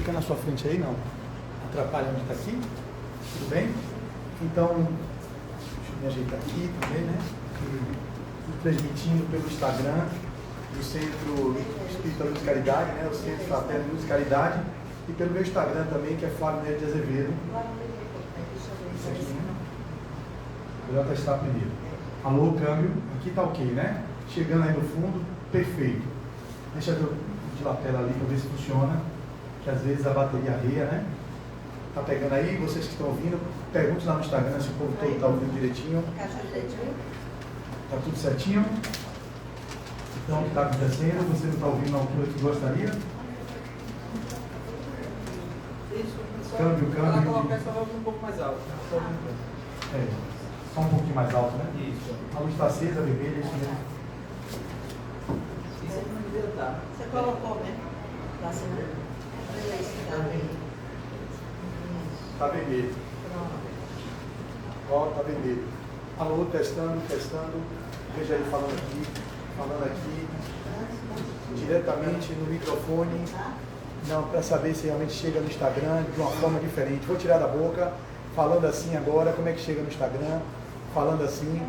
fica na sua frente aí, não atrapalha onde está aqui, tudo bem? Então, deixa eu me ajeitar aqui também, né? Transmitindo pelo Instagram do Centro Espírita Luz Caridade, né? O Centro Fraterno Luz Caridade, e pelo meu Instagram também, que é Flávio Nery de Azevedo. Isso aqui, né? Melhor testar primeiro. Alô, câmbio, aqui tá ok, né? Chegando aí no fundo, perfeito. Deixa eu de lapela ali para ver se funciona, que às vezes a bateria arreia, né? Tá pegando aí? Vocês que estão ouvindo, pergunte lá no Instagram se o povo todo está ouvindo direitinho. Tá tudo certinho? Então, o que está acontecendo? Você não está ouvindo na altura que gostaria? Câmbio. Colocar essa voz um pouco mais alto. É, só um pouquinho mais alto, né? Isso. A luz está acesa, vermelha, isso mesmo. Isso não devia estar. Você colocou, né? Lá semana. Tá vermelho. Ó, tá vermelho. Alô, testando. Veja ele falando aqui. Diretamente no microfone. Não, para saber se realmente chega no Instagram de uma forma diferente. Vou tirar da boca, falando assim agora, como é que chega no Instagram, falando assim.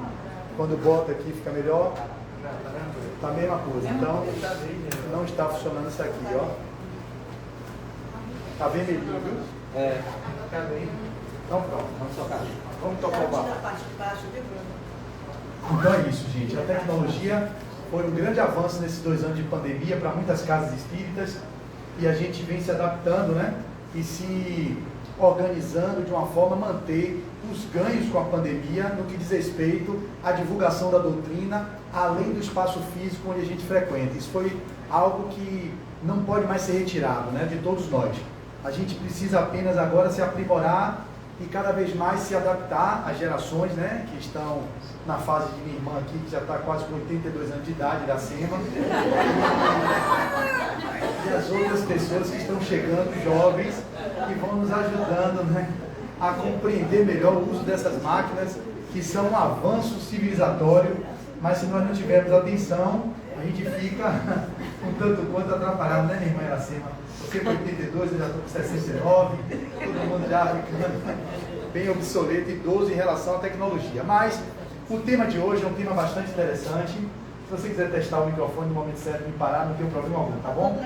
Quando bota aqui fica melhor. Tá a mesma coisa. Então, não está funcionando isso aqui, ó. Tá vermelhinho, viu? É. Tá bem. Então pronto. Vamos tocar. Vamos tocar o barco. Na parte de baixo, viu, Bruno? Então é isso, gente. A tecnologia foi um grande avanço nesses 2 anos de pandemia para muitas casas espíritas, e a gente vem se adaptando, né? E se organizando de uma forma a manter os ganhos com a pandemia no que diz respeito à divulgação da doutrina, além do espaço físico onde a gente frequenta. Isso foi algo que não pode mais ser retirado, né, de todos nós. A gente precisa apenas agora se aprimorar e cada vez mais se adaptar às gerações, né, que estão na fase de minha irmã aqui, que já está quase com 82 anos de idade, Iracema, e as outras pessoas que estão chegando, jovens, que vão nos ajudando, né, a compreender melhor o uso dessas máquinas, que são um avanço civilizatório, mas se nós não tivermos atenção, a gente fica um tanto quanto atrapalhado, né, minha irmã Iracema? Você com 82, eu já estou com 69, todo mundo já ficando bem obsoleto e idoso em relação à tecnologia. Mas o tema de hoje é um tema bastante interessante. Se você quiser testar o microfone no momento certo e me parar, não tem problema algum, tá bom?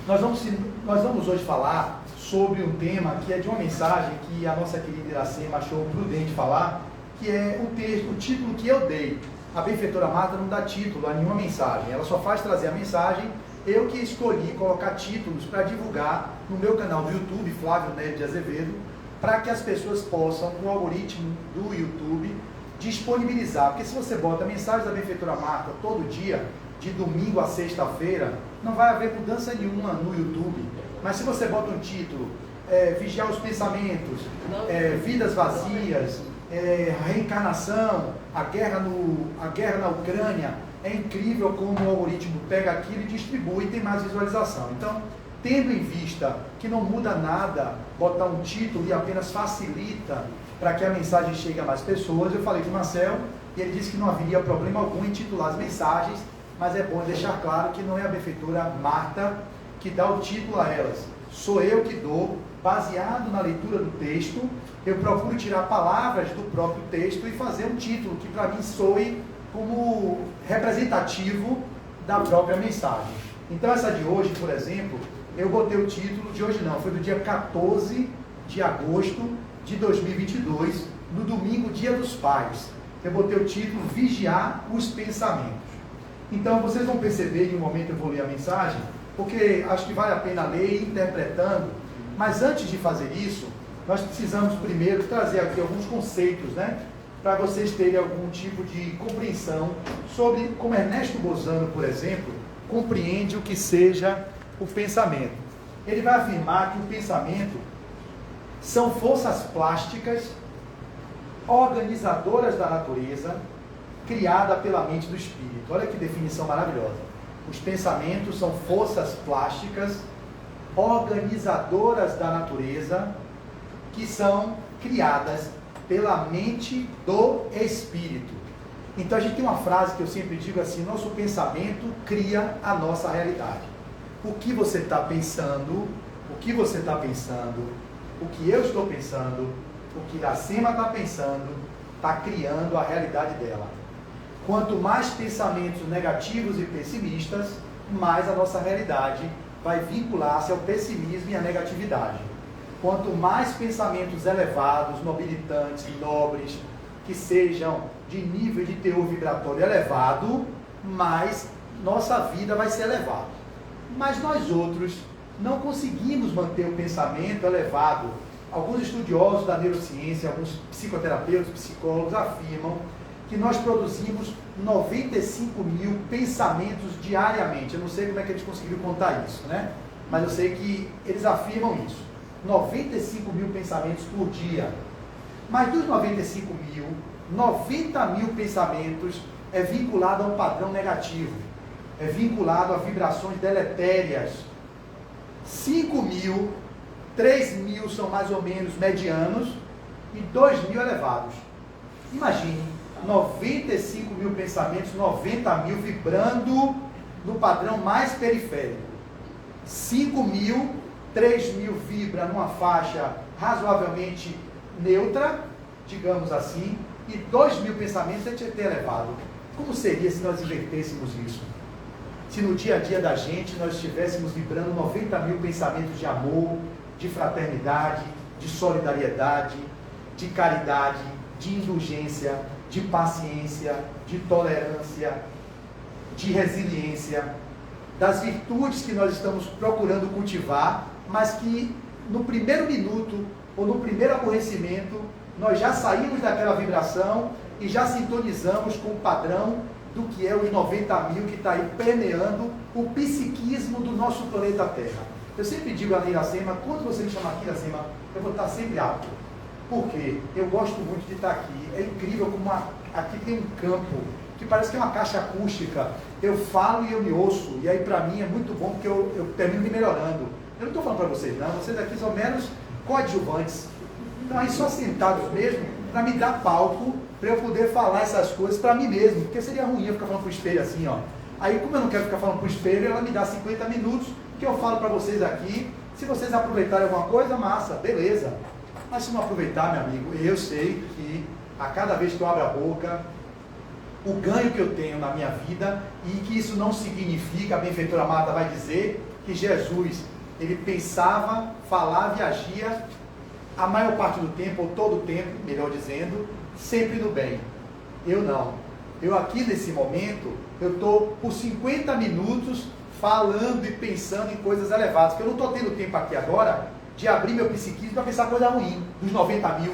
Nós vamos hoje falar sobre um tema que é de uma mensagem que a nossa querida Iracema achou prudente falar, que é o título que eu dei. A benfeitora Marta não dá título a nenhuma mensagem, ela só faz trazer a mensagem. Eu que escolhi colocar títulos para divulgar no meu canal do YouTube, Flávio Nery de Azevedo, para que as pessoas possam, no algoritmo do YouTube, disponibilizar. Porque se você bota a mensagem da benfeitora Marta todo dia, de domingo a sexta-feira, não vai haver mudança nenhuma no YouTube. Mas se você bota um título, vigiar os pensamentos, vidas vazias, reencarnação, a guerra na Ucrânia, é incrível como o algoritmo pega aquilo e distribui e tem mais visualização. Então, tendo em vista que não muda nada, botar um título e apenas facilita para que a mensagem chegue a mais pessoas, eu falei com o Marcel e ele disse que não haveria problema algum em titular as mensagens, mas é bom deixar claro que não é a benfeitora Marta que dá o título a elas. Sou eu que dou, baseado na leitura do texto, eu procuro tirar palavras do próprio texto e fazer um título que para mim soe como representativo da própria mensagem. Então essa de hoje, por exemplo, eu botei o título, de hoje não, foi do dia 14 de agosto de 2022, no domingo, Dia dos Pais. Eu botei o título Vigiar os Pensamentos. Então vocês vão perceber, em um momento eu vou ler a mensagem, porque acho que vale a pena ler e ir interpretando, mas antes de fazer isso, nós precisamos primeiro trazer aqui alguns conceitos, né? Para vocês terem algum tipo de compreensão sobre como Ernesto Bozano, por exemplo, compreende o que seja o pensamento. Ele vai afirmar que o pensamento são forças plásticas organizadoras da natureza, criada pela mente do espírito. Olha que definição maravilhosa. Os pensamentos são forças plásticas organizadoras da natureza que são criadas pela mente do espírito. Então a gente tem uma frase que eu sempre digo assim: nosso pensamento cria a nossa realidade. O que você está pensando o que você está pensando, o que eu estou pensando, o que Iracema está pensando, está criando a realidade dela. Quanto mais pensamentos negativos e pessimistas, mais a nossa realidade vai vincular-se ao pessimismo e à negatividade. Quanto mais pensamentos elevados, nobilitantes, nobres, que sejam de nível de teor vibratório elevado, mais nossa vida vai ser elevada. Mas nós outros não conseguimos manter o pensamento elevado. Alguns estudiosos da neurociência, alguns psicoterapeutas, psicólogos afirmam que nós produzimos 95 mil pensamentos diariamente. Eu não sei como é que eles conseguiram contar isso, né? Mas eu sei que eles afirmam isso. 95 mil pensamentos por dia. Mas dos 95 mil, 90 mil pensamentos é vinculado a um padrão negativo. É vinculado a vibrações deletérias. 5 mil, 3 mil são mais ou menos medianos e 2 mil elevados. Imagine, 95 mil pensamentos, 90 mil vibrando no padrão mais periférico. 5 mil, 3 mil vibra numa faixa razoavelmente neutra, digamos assim, e 2 mil pensamentos é TT elevado. Como seria se nós invertêssemos isso? Se no dia a dia da gente nós estivéssemos vibrando 90 mil pensamentos de amor, de fraternidade, de solidariedade, de caridade, de indulgência, de paciência, de tolerância, de resiliência, das virtudes que nós estamos procurando cultivar, mas que no primeiro minuto ou no primeiro aborrecimento nós já saímos daquela vibração e já sintonizamos com o padrão do que é os 90 mil que está aí permeando o psiquismo do nosso planeta Terra. Eu sempre digo a Iracema, quando você me chamar aqui, Iracema, eu vou estar sempre apto. Por quê? Eu gosto muito de estar aqui. É incrível como aqui tem um campo que parece que é uma caixa acústica. Eu falo e eu me ouço. E aí para mim é muito bom porque eu termino me melhorando. Eu não estou falando para vocês não, vocês aqui são meros coadjuvantes. Então aí só sentados mesmo para me dar palco, para eu poder falar essas coisas para mim mesmo. Porque seria ruim eu ficar falando para o espelho assim, ó. Aí como eu não quero ficar falando para o espelho, ela me dá 50 minutos que eu falo para vocês aqui. Se vocês aproveitarem alguma coisa, massa, beleza. Mas se não aproveitar, meu amigo, eu sei que a cada vez que eu abro a boca, o ganho que eu tenho na minha vida, e que isso não significa, a benfeitora Marta vai dizer, que Jesus, ele pensava, falava e agia a maior parte do tempo, ou todo o tempo, melhor dizendo, sempre no bem. Eu não. Eu aqui nesse momento, eu estou por 50 minutos falando e pensando em coisas elevadas, porque eu não estou tendo tempo aqui agora de abrir meu psiquismo para pensar coisa ruim, dos 90 mil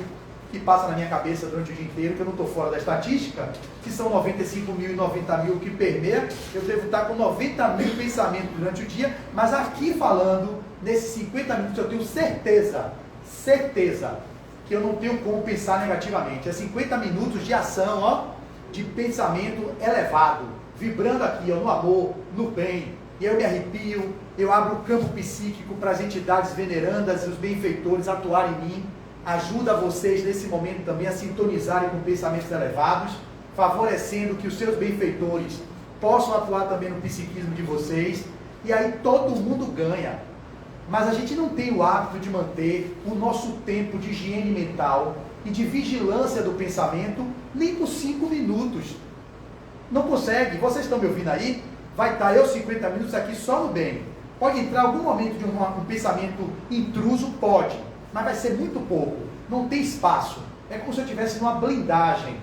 que passa na minha cabeça durante o dia inteiro, que eu não estou fora da estatística, que são 95 mil e 90 mil que permeia, eu devo estar com 90 mil pensamentos durante o dia, mas aqui falando, nesses 50 minutos eu tenho certeza que eu não tenho como pensar negativamente. É 50 minutos de ação, ó, de pensamento elevado, vibrando aqui, ó, no amor, no bem. E eu me arrepio, eu abro o campo psíquico para as entidades venerandas e os benfeitores atuarem em mim. Ajuda vocês nesse momento também a sintonizarem com pensamentos elevados, favorecendo que os seus benfeitores possam atuar também no psiquismo de vocês. E aí todo mundo ganha. Mas a gente não tem o hábito de manter o nosso tempo de higiene mental e de vigilância do pensamento nem por 5 minutos. Não consegue. Vocês estão me ouvindo aí? Vai estar eu 50 minutos aqui só no bem. Pode entrar algum momento de um pensamento intruso? Pode. Mas vai ser muito pouco. Não tem espaço. É como se eu estivesse numa blindagem.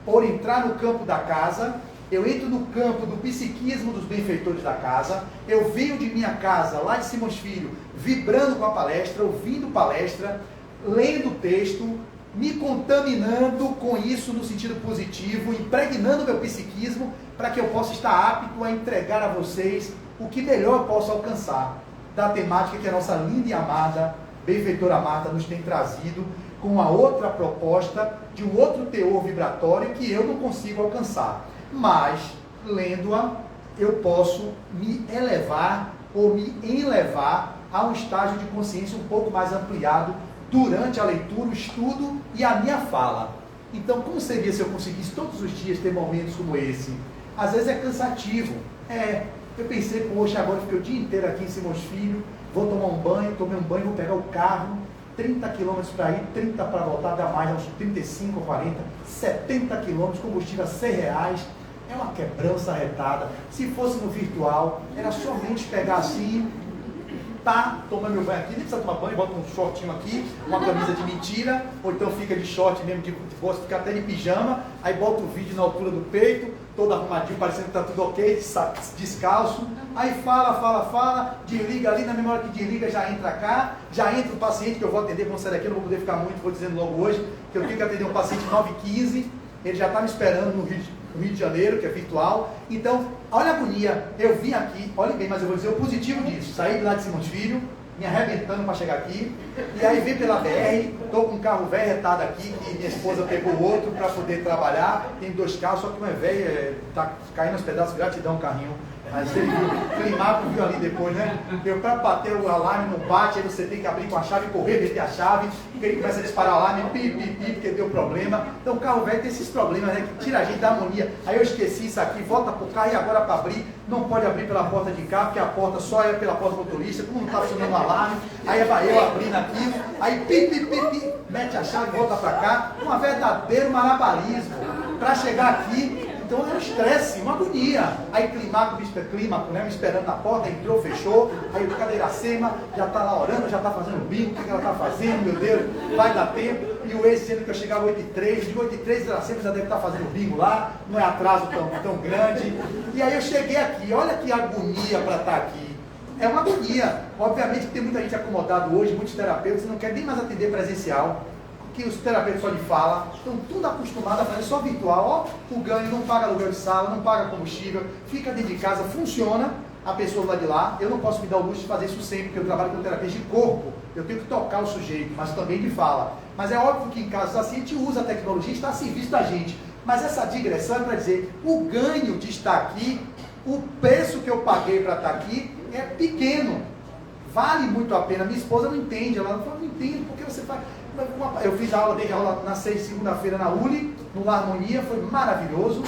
Por entrar no campo da casa, eu entro no campo do psiquismo dos benfeitores da casa, eu venho de minha casa, lá de Simões Filho, vibrando com a palestra, ouvindo palestra, lendo o texto, me contaminando com isso no sentido positivo, impregnando meu psiquismo, para que eu possa estar apto a entregar a vocês o que melhor eu posso alcançar da temática que a nossa linda e amada benfeitora Marta nos tem trazido, com a outra proposta de um outro teor vibratório que eu não consigo alcançar. Mas, lendo-a, eu posso me elevar ou me enlevar a um estágio de consciência um pouco mais ampliado durante a leitura, o estudo e a minha fala. Então, como seria se eu conseguisse todos os dias ter momentos como esse? Às vezes é cansativo, Eu pensei, poxa, agora eu fiquei o dia inteiro aqui em Simões Filho, vou tomar um banho, tomei um banho, vou pegar o carro, 30 quilômetros para ir, 30 para voltar, dá mais, uns 35 ou 40, 70 quilômetros, combustível a R$100, é uma quebrança arretada. Se fosse no virtual, era somente pegar assim, tá, tomando meu banho aqui, nem precisa tomar banho, bota um shortinho aqui, uma camisa de mentira, ou então fica de short mesmo, de bolsa, fica até de pijama, aí bota o vídeo na altura do peito, todo arrumadinho, parecendo que tá tudo ok, descalço, aí fala, desliga ali, na mesma hora que desliga já entra cá, já entra o paciente que eu vou atender, vamos sair daqui, eu não vou poder ficar muito, vou dizendo logo hoje, que eu tenho que atender um paciente 9h15, ele já está me esperando no Rio de Janeiro, que é virtual. Então, olha a agonia, eu vim aqui, olha bem, mas eu vou dizer o positivo disso, saí de lá de Simões Filho, me arrebentando para chegar aqui, e aí vim pela BR, estou com um carro velho retado aqui, que minha esposa pegou outro para poder trabalhar, tem 2 carros, só que um é velho, está caindo aos pedaços, gratidão carrinho, mas ele viu, Climaco viu ali depois, né? Eu para bater o alarme não bate, aí você tem que abrir com a chave, correr, meter a chave, porque ele começa a disparar o alarme, porque deu problema. Então o carro velho tem esses problemas, né? Que tira a gente da harmonia. Aí eu esqueci isso aqui, volta pro carro e agora para abrir, não pode abrir pela porta de cá, porque a porta só é pela porta do motorista, como não está funcionando o alarme, aí vai eu abrindo aquilo, aí mete a chave, volta para cá, um verdadeiro malabarismo para chegar aqui. Então era um estresse, uma agonia. Aí Clímaco, né, me esperando na porta, entrou, fechou, aí o cadeira acima, já está lá orando, já está fazendo bingo, o que ela está fazendo, meu Deus, vai dar tempo. E o ex dizendo que eu chegava 8h03, de 8h03 ela sempre já deve estar fazendo bingo lá, não é atraso tão grande. E aí eu cheguei aqui, olha que agonia para estar aqui. É uma agonia. Obviamente que tem muita gente acomodada hoje, muitos terapeutas não querem nem mais atender presencial, que os terapeutas só de fala, estão tudo acostumados a fazer só virtual, ó, o ganho não paga aluguel de sala, não paga combustível, fica dentro de casa, funciona, a pessoa lá de lá, eu não posso me dar o luxo de fazer isso sempre, porque eu trabalho com terapeuta de corpo, eu tenho que tocar o sujeito, mas também de fala. Mas é óbvio que em casos assim a gente usa a tecnologia e está a serviço da gente, mas essa digressão é para dizer, o ganho de estar aqui, o preço que eu paguei para estar aqui é pequeno, vale muito a pena. Minha esposa não entende, ela fala, não entende, porque você faz... Eu fiz a aula, dei aula na segunda-feira na Uli, no La Harmonia, foi maravilhoso.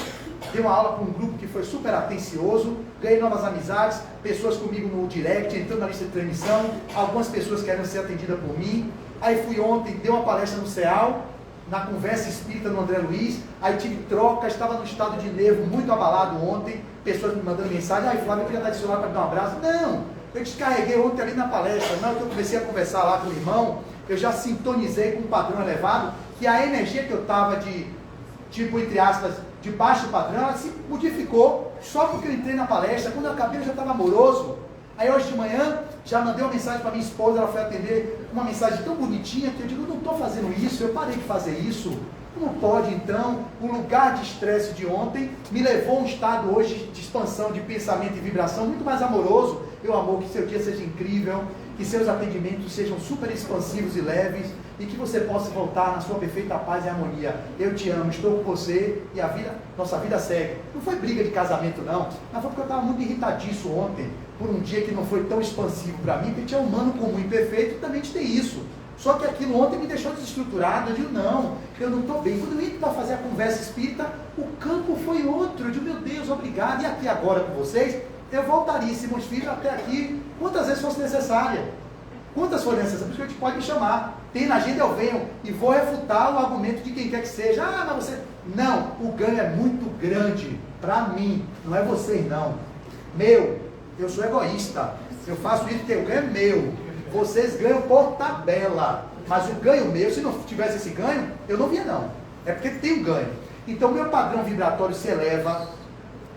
Dei uma aula para um grupo que foi super atencioso, ganhei novas amizades, pessoas comigo no direct, entrando na lista de transmissão, algumas pessoas querem ser atendidas por mim. Aí fui ontem, dei uma palestra no CEAL, na conversa espírita do André Luiz, aí tive troca, estava no estado de nervo, muito abalado ontem, pessoas me mandando mensagem, Flávio, eu queria dar de celular para dar um abraço. Não, eu descarreguei ontem ali na palestra, não, que eu comecei a conversar lá com o irmão, eu já sintonizei com um padrão elevado, que a energia que eu estava de, tipo, entre aspas, de baixo padrão, ela se modificou, só porque eu entrei na palestra, quando eu acabei eu já estava amoroso. Aí hoje de manhã, já mandei uma mensagem para minha esposa, ela foi atender, uma mensagem tão bonitinha, que eu digo, não estou fazendo isso, eu parei de fazer isso. Não pode então, o lugar de estresse de ontem me levou a um estado hoje de expansão, de pensamento e vibração muito mais amoroso. Meu amor, que seu dia seja incrível, que seus atendimentos sejam super expansivos e leves, e que você possa voltar na sua perfeita paz e harmonia. Eu te amo, estou com você, e a vida, nossa vida segue. Não foi briga de casamento não, mas foi porque eu estava muito irritadiço ontem, por um dia que não foi tão expansivo para mim, porque a gente é humano comum e perfeito, e também tem isso. Só que aquilo ontem me deixou desestruturado, eu digo, não, eu não estou bem. Quando eu entro para fazer a conversa espírita, o campo foi outro, eu digo, meu Deus, obrigado, e aqui agora com vocês, eu voltaria, Simões Filho, até aqui, quantas vezes fosse necessária. Quantas forem necessárias, porque a gente pode me chamar. Tem na agenda, eu venho e vou refutar o argumento de quem quer que seja. Ah, mas você... Não, o ganho é muito grande para mim, não é vocês não. Meu, eu sou egoísta, eu faço isso porque o ganho é meu. Vocês ganham por tabela, mas o ganho meu, se não tivesse esse ganho, eu não vinha não. É porque tem um ganho. Então meu padrão vibratório se eleva,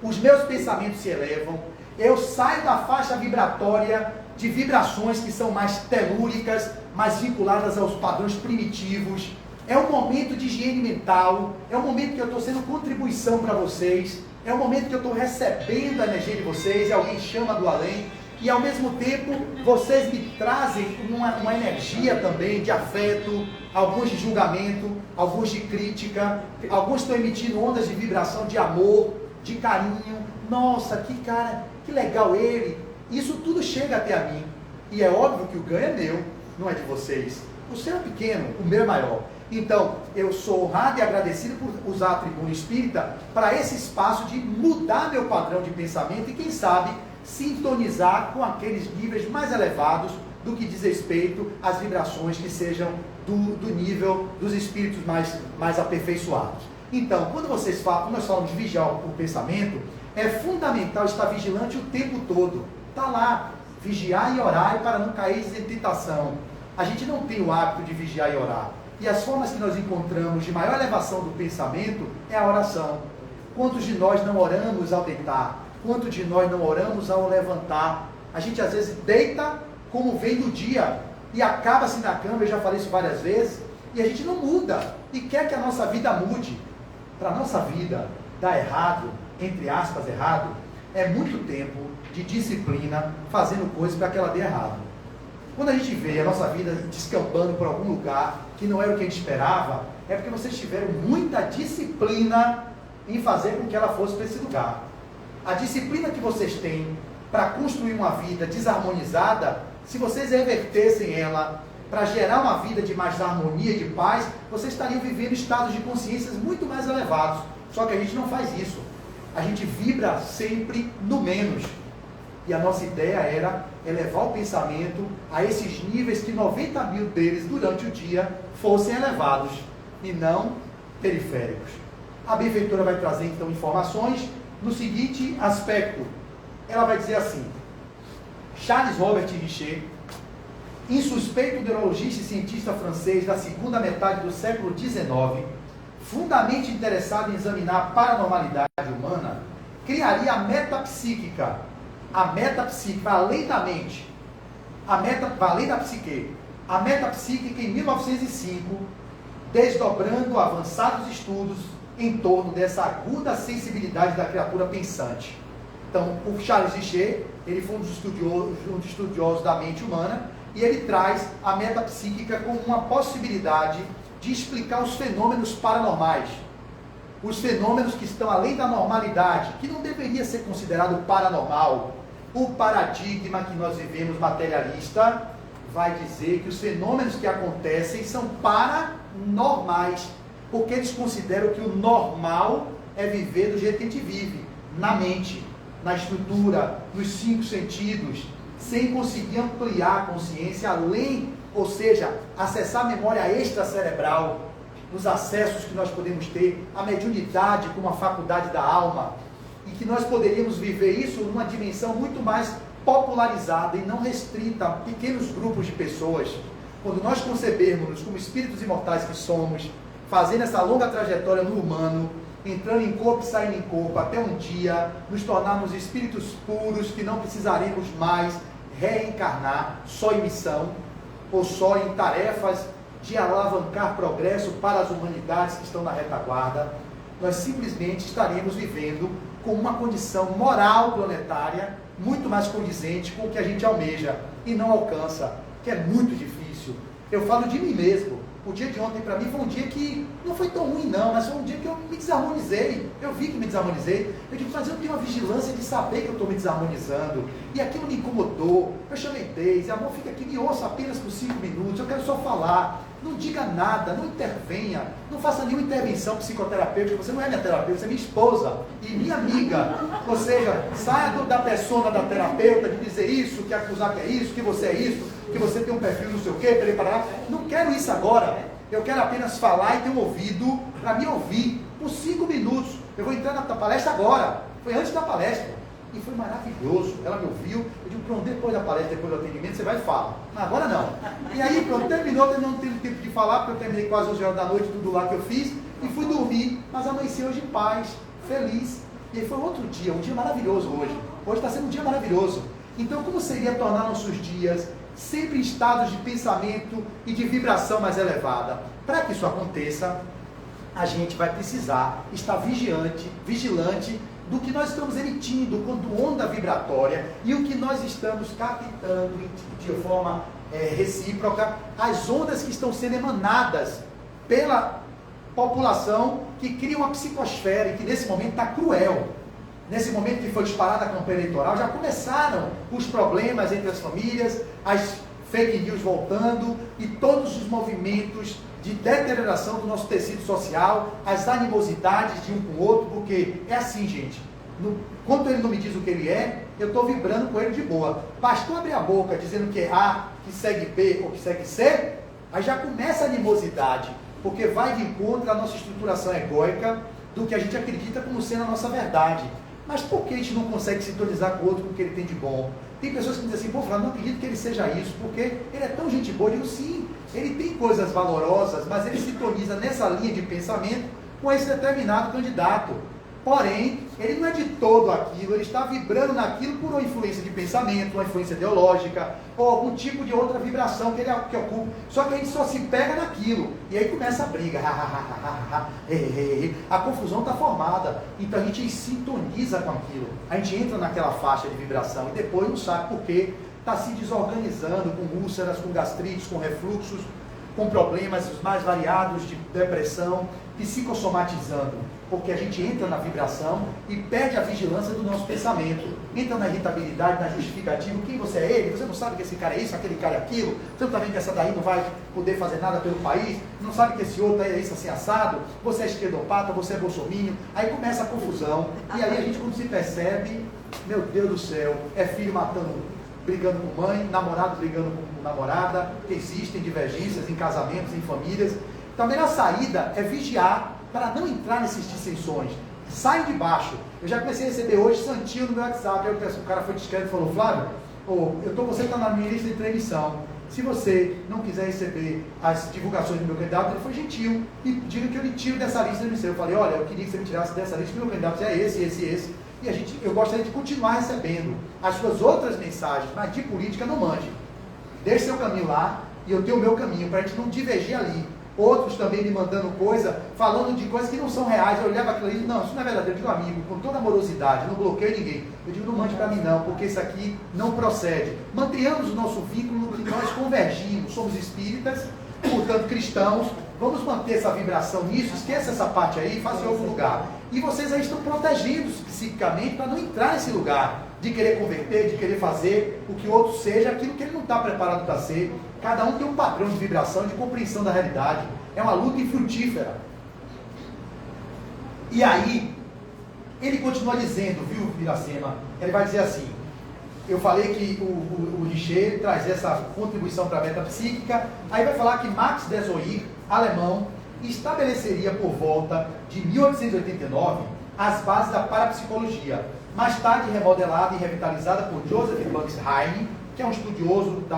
os meus pensamentos se elevam, eu saio da faixa vibratória de vibrações que são mais telúricas, mais vinculadas aos padrões primitivos. É um momento de higiene mental, é um momento que eu estou sendo contribuição para vocês, é um momento que eu estou recebendo a energia de vocês, e alguém chama do além, e ao mesmo tempo vocês me trazem uma energia também de afeto, alguns de julgamento, alguns de crítica, alguns estão emitindo ondas de vibração de amor, de carinho. Nossa, que cara, que legal ele. Isso tudo chega até a mim, e é óbvio que o ganho é meu, não é de vocês. O seu é pequeno, o meu é maior. Então, eu sou honrado e agradecido por usar a tribuna espírita para esse espaço de mudar meu padrão de pensamento e quem sabe sintonizar com aqueles níveis mais elevados do que diz respeito às vibrações que sejam do nível dos espíritos mais aperfeiçoados. Então, quando nós falamos de vigiar o pensamento, é fundamental estar vigilante o tempo todo. Está lá, vigiar e orar para não cair em tentação. A gente não tem o hábito de vigiar e orar. E as formas que nós encontramos de maior elevação do pensamento é a oração. Quantos de nós não oramos ao deitar? Quantos de nós não oramos ao levantar? A gente às vezes deita como vem do dia e acaba-se na cama, eu já falei isso várias vezes, e a gente não muda e quer que a nossa vida mude. Para a nossa vida dar errado, entre aspas, errado, é muito tempo de disciplina fazendo coisas para que ela dê errado. Quando a gente vê a nossa vida descambando por algum lugar que não era o que a gente esperava, é porque vocês tiveram muita disciplina em fazer com que ela fosse para esse lugar. A disciplina que vocês têm para construir uma vida desarmonizada, se vocês revertessem ela para gerar uma vida de mais harmonia e de paz, vocês estariam vivendo estados de consciências muito mais elevados. Só que a gente não faz isso. A gente vibra sempre no menos. E a nossa ideia era elevar o pensamento a esses níveis que 90 mil deles durante o dia fossem elevados e não periféricos. A benfeitora vai trazer então informações no seguinte aspecto. Ela vai dizer assim: Charles Robert Richer, insuspeito neurologista e cientista francês da segunda metade do século XIX, fundamente interessado em examinar a paranormalidade humana, criaria a metapsíquica. A metapsíquica, além da mente, além da psique. A metapsíquica em 1905, desdobrando avançados estudos em torno dessa aguda sensibilidade da criatura pensante. Então, o Charles Richer, ele foi um dos estudiosos da mente humana, e ele traz a metapsíquica como uma possibilidade de explicar os fenômenos paranormais. Os fenômenos que estão além da normalidade, que não deveria ser considerado paranormal. O paradigma que nós vivemos materialista vai dizer que os fenômenos que acontecem são paranormais, porque eles consideram que o normal é viver do jeito que a gente vive, na mente, na estrutura, nos 5 sentidos, sem conseguir ampliar a consciência além, ou seja, acessar a memória extracerebral, nos acessos que nós podemos ter, a mediunidade como a faculdade da alma, e que nós poderíamos viver isso numa dimensão muito mais popularizada e não restrita a pequenos grupos de pessoas. Quando nós concebermos como espíritos imortais que somos, fazendo essa longa trajetória no humano, entrando em corpo e saindo em corpo, até um dia nos tornarmos espíritos puros, que não precisaremos mais reencarnar só em missão, ou só em tarefas de alavancar progresso para as humanidades que estão na retaguarda, nós simplesmente estaremos vivendo com uma condição moral planetária muito mais condizente com o que a gente almeja e não alcança, que é muito difícil. Eu falo de mim mesmo. O dia de ontem para mim foi um dia que não foi tão ruim não, mas foi um dia que eu me desarmonizei. Eu vi que me desarmonizei. Eu digo, mas eu tenho uma vigilância de saber que eu estou me desarmonizando. E aquilo me incomodou. Eu chamei Deise, amor, fica aqui, me ouça apenas por 5 minutos, eu quero só falar. Não diga nada, não intervenha, não faça nenhuma intervenção psicoterapêutica. Você não é minha terapeuta, você é minha esposa e minha amiga. Ou seja, saia da persona da terapeuta de dizer isso, que acusar que é isso, que você é isso, que você tem um perfil não sei o quê, preparar. Não quero isso agora. Eu quero apenas falar e ter um ouvido para me ouvir por 5 minutos. Eu vou entrar na palestra agora. Foi antes da palestra. E foi maravilhoso. Ela me ouviu. Eu digo, pronto, depois da palestra, depois do atendimento, você vai e fala. Agora não. E aí, pronto, terminou, eu não tive tempo de falar, porque eu terminei quase 11 horas da noite, tudo lá que eu fiz, e fui dormir. Mas amanheci hoje em paz, feliz. E aí foi outro dia, um dia maravilhoso hoje. Hoje está sendo um dia maravilhoso. Então, como seria tornar nossos dias sempre em estados de pensamento e de vibração mais elevada? Para que isso aconteça, a gente vai precisar estar vigilante do que nós estamos emitindo quanto onda vibratória e o que nós estamos captando de forma recíproca, as ondas que estão sendo emanadas pela população que cria uma psicosfera e que nesse momento está cruel. Nesse momento que foi disparada a campanha eleitoral, já começaram os problemas entre as famílias, as fake news voltando e todos os movimentos de deterioração do nosso tecido social, as animosidades de um com o outro, porque é assim, gente, quando ele não me diz o que ele é, eu estou vibrando com ele de boa. Pastor abrir a boca dizendo que é A, que segue B ou que segue C, aí já começa a animosidade, porque vai de encontro à nossa estruturação egóica do que a gente acredita como sendo a nossa verdade. Mas por que a gente não consegue sintonizar com o outro com o que ele tem de bom? Tem pessoas que dizem assim, pô, Flávio, não acredito que ele seja isso, porque ele é tão gente boa. Eu digo, sim, ele tem coisas valorosas, mas ele sintoniza nessa linha de pensamento com esse determinado candidato. Porém, ele não é de todo aquilo, ele está vibrando naquilo por uma influência de pensamento, uma influência ideológica, ou algum tipo de outra vibração que ele ocupa. Só que a gente só se pega naquilo, e aí começa a briga, a confusão está formada, então a gente sintoniza com aquilo, a gente entra naquela faixa de vibração, e depois não sabe por quê, está se desorganizando com úlceras, com gastrites, com refluxos, com problemas os mais variados de depressão, psicossomatizando, porque a gente entra na vibração e perde a vigilância do nosso pensamento, entra na irritabilidade, na justificativa, quem você é ele, você não sabe que esse cara é isso, aquele cara é aquilo, você não está vendo que essa daí não vai poder fazer nada pelo país, não sabe que esse outro é isso assim assado, você é esquerdopata, você é bolsominion, aí começa a confusão, e aí a gente quando se percebe, meu Deus do céu, é filho brigando com mãe, namorado brigando com namorada, existem divergências em casamentos, em famílias. Então a melhor saída é vigiar para não entrar nessas dissensões. Sai de baixo. Eu já comecei a receber hoje santinho no meu WhatsApp, aí o cara foi discreto e falou, Flávio, você está na minha lista de transmissão. Se você não quiser receber as divulgações do meu candidato, ele foi gentil e diga que eu lhe tiro dessa lista de transmissão. Eu falei, olha, eu queria que você me tirasse dessa lista, que meu candidato é esse. E eu gostaria de continuar recebendo as suas outras mensagens, mas de política não mande. Deixe seu caminho lá e eu tenho o meu caminho, para a gente não divergir ali. Outros também me mandando coisa, falando de coisas que não são reais. Eu olhava aquilo ali e não, isso não é verdadeiro. Eu digo, amigo, com toda amorosidade, não bloqueio ninguém. Eu digo, não mande para mim não, porque isso aqui não procede. Mantenhamos o nosso vínculo que nós convergimos, somos espíritas, portanto cristãos, vamos manter essa vibração nisso, esqueça essa parte aí e faça em outro lugar. E vocês aí estão protegendo-se psiquicamente para não entrar nesse lugar de querer converter, de querer fazer o que o outro seja aquilo que ele não está preparado para ser. Cada um tem um padrão de vibração, de compreensão da realidade. É uma luta infrutífera. E aí, ele continua dizendo, viu, Iracema? Ele vai dizer assim, eu falei que o Richer traz essa contribuição para a metapsíquica, aí vai falar que Max Dessoir, alemão, estabeleceria por volta de 1889 as bases da parapsicologia, mais tarde remodelada e revitalizada por Joseph Banks Heine, que é um estudioso da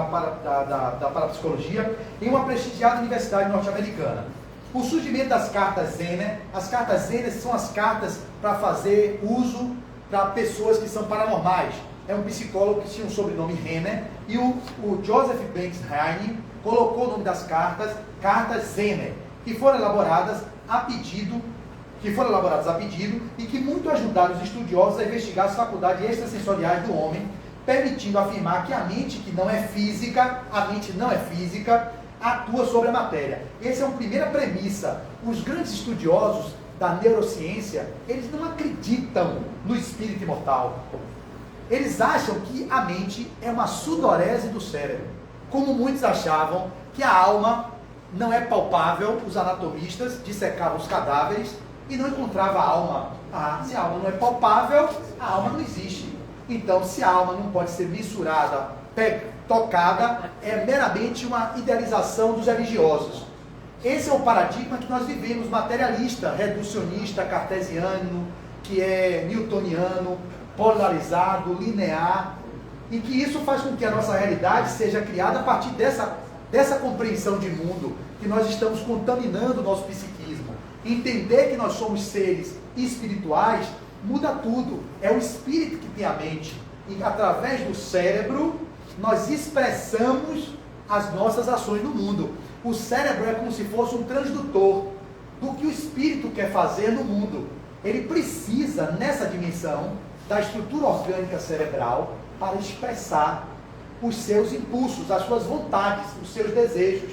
parapsicologia, em uma prestigiada universidade norte-americana. O surgimento das cartas Zener, as cartas Zener são as cartas para fazer uso para pessoas que são paranormais. É um psicólogo que tinha um sobrenome Renner, e o Joseph Banks Heine colocou o nome das cartas, cartas Zener, que foram elaboradas a pedido e que muito ajudaram os estudiosos a investigar as faculdades extrasensoriais do homem, permitindo afirmar que a mente que não é física, atua sobre a matéria. Essa é uma primeira premissa. Os grandes estudiosos da neurociência, eles não acreditam no espírito imortal. Eles acham que a mente é uma sudorese do cérebro, como muitos achavam que a alma não é palpável. Os anatomistas dissecavam os cadáveres e não encontrava a alma. Se a alma não é palpável, a alma não existe. Então, se a alma não pode ser mensurada, tocada, é meramente uma idealização dos religiosos. Esse é o paradigma que nós vivemos, materialista, reducionista, cartesiano, que é newtoniano, polarizado, linear, e que isso faz com que a nossa realidade seja criada a partir dessa compreensão de mundo, que nós estamos contaminando o nosso psiquismo. Entender que nós somos seres espirituais muda tudo. É o espírito que tem a mente, e através do cérebro nós expressamos as nossas ações no mundo. O cérebro é como se fosse um transdutor do que o espírito quer fazer no mundo. Ele precisa, nessa dimensão da estrutura orgânica cerebral, para expressar os seus impulsos, as suas vontades, os seus desejos.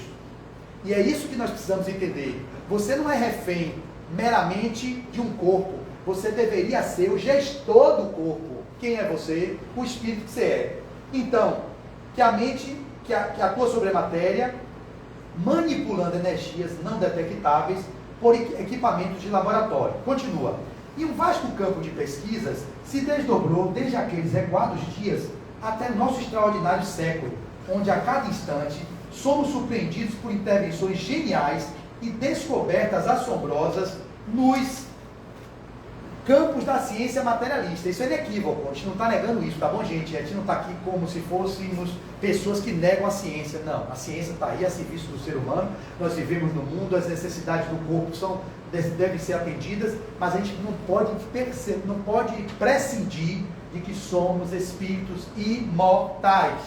E é isso que nós precisamos entender. Você não é refém meramente de um corpo. Você deveria ser o gestor do corpo. Quem é você? O espírito que você é. Então, que a mente que atua sobre a matéria, manipulando energias não detectáveis por equipamentos de laboratório. Continua. Em um vasto campo de pesquisas, se desdobrou desde aqueles recuados dias até nosso extraordinário século, onde a cada instante somos surpreendidos por intervenções geniais e descobertas assombrosas nos campos da ciência materialista. Isso é inequívoco, a gente não está negando isso, tá bom, gente? A gente não está aqui como se fôssemos pessoas que negam a ciência. Não, a ciência está aí a serviço do ser humano, nós vivemos no mundo, as necessidades do corpo devem ser atendidas, mas a gente não pode prescindir de que somos espíritos imortais.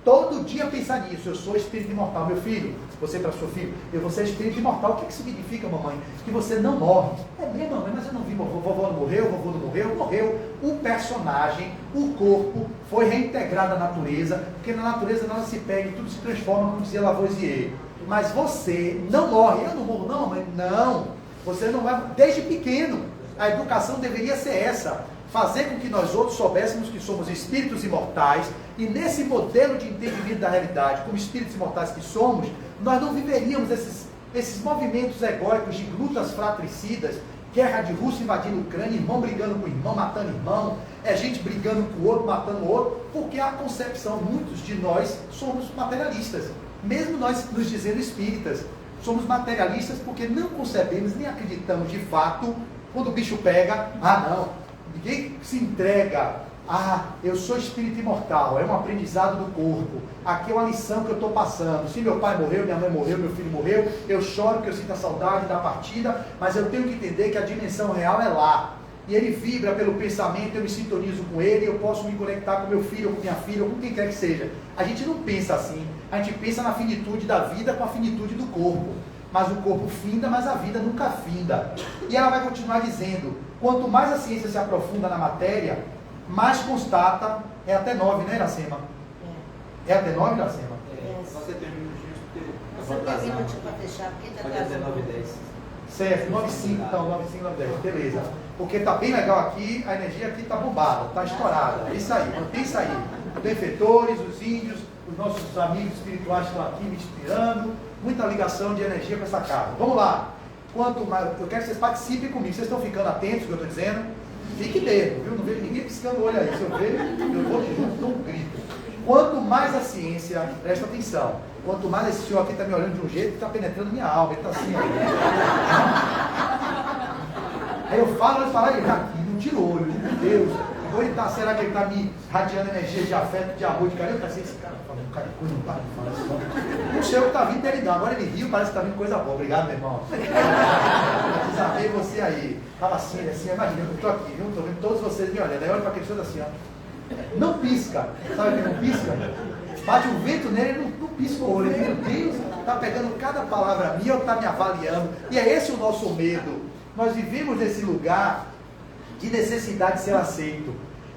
Todo dia pensar nisso, eu sou espírito imortal. Meu filho, você para seu filho, eu vou ser espírito imortal. O que significa, mamãe? Que você não morre. É mesmo, mamãe, mas eu não vi, vovô não morreu, vovô não morreu, morreu. O personagem, o corpo, foi reintegrado à natureza, porque na natureza nada se pega e tudo se transforma, como dizia Lavoisier. Mas você não morre. Eu não morro não, mamãe? Não. Você não vai, desde pequeno. A educação deveria ser essa. Fazer com que nós outros soubéssemos que somos espíritos imortais, e nesse modelo de entendimento da realidade, como espíritos imortais que somos, nós não viveríamos esses movimentos egóicos de lutas fratricidas, guerra de Rússia invadindo a Ucrânia, irmão brigando com irmão, matando irmão, gente brigando com o outro, matando o outro, porque a concepção, muitos de nós somos materialistas, mesmo nós nos dizendo espíritas, somos materialistas porque não concebemos nem acreditamos de fato, quando o bicho pega, não, ninguém se entrega, eu sou espírito imortal, é um aprendizado do corpo, aqui é uma lição que eu estou passando, se meu pai morreu, minha mãe morreu, meu filho morreu, eu choro porque eu sinto a saudade da partida, mas eu tenho que entender que a dimensão real é lá, e ele vibra pelo pensamento, eu me sintonizo com ele, eu posso me conectar com meu filho, ou com minha filha, ou com quem quer que seja. A gente não pensa assim, a gente pensa na finitude da vida com a finitude do corpo, mas o corpo finda, mas a vida nunca finda. E ela vai continuar dizendo, quanto mais a ciência se aprofunda na matéria, mais constata, é até 9, né, Iracema? É até 9, Iracema? Você tem minutinhos porque Você tem minutinho para fechar, porque está pode até 9 e 10. Certo, 9,5, então, 9,5, 9,10, beleza. Porque tá bem legal aqui, a energia aqui tá bombada, tá estourada. É isso aí, mantém isso aí. Os benfeitores, os índios, os nossos amigos espirituais estão aqui me inspirando, muita ligação de energia com essa casa. Vamos lá. Quanto mais, eu quero que vocês participem comigo. Vocês estão ficando atentos ao que eu estou dizendo? Fique mesmo, viu? Não vejo ninguém piscando o olho aí. Se eu ver, eu vou de junto, dou um grito. Quanto mais a ciência, presta atenção, quanto mais esse senhor aqui está me olhando de um jeito que está penetrando minha alma, ele está assim, ó. Aí eu falo, ele fala, ele aqui, não tira o olho, meu Deus. Ou ele tá, será que ele está me radiando energia de afeto, de amor, de carinho? Eu assim, esse cara falando, cara de coisa, não para de falar isso, não. Não sei o que está vindo dele não, agora ele riu, parece que está vindo coisa boa. Obrigado, meu irmão. Eu desarmei você aí. Estava assim, imagina, eu estou aqui, viu? Estou vendo todos vocês me olhando. Aí olha para aquele senhor assim, ó. Não pisca, sabe que não pisca? Bate um vento nele, ele não pisca o olho. Meu Deus, está pegando cada palavra minha ou está me avaliando. E é esse o nosso medo. Nós vivemos nesse lugar de necessidade de ser aceito.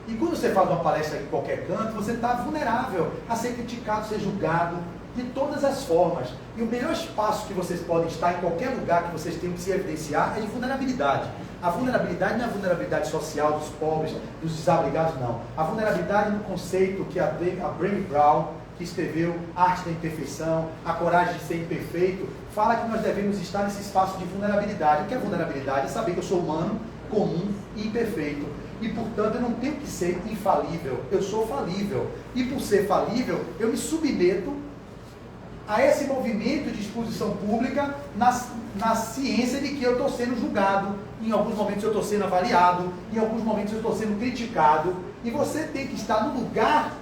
E quando você faz uma palestra em qualquer canto, você está vulnerável a ser criticado, ser julgado de todas as formas. E o melhor espaço que vocês podem estar, em qualquer lugar que vocês tenham que se evidenciar, é de vulnerabilidade. A vulnerabilidade não é a vulnerabilidade social dos pobres, dos desabrigados, não. A vulnerabilidade no conceito que a Brené Brown, que escreveu Arte da Imperfeição, A Coragem de Ser Imperfeito, fala que nós devemos estar nesse espaço de vulnerabilidade. O que é vulnerabilidade? É saber que eu sou humano, comum e imperfeito. E, portanto, eu não tenho que ser infalível. Eu sou falível. E, por ser falível, eu me submeto a esse movimento de exposição pública na ciência de que eu estou sendo julgado. Em alguns momentos eu estou sendo avaliado. Em alguns momentos eu estou sendo criticado. E você tem que estar no lugar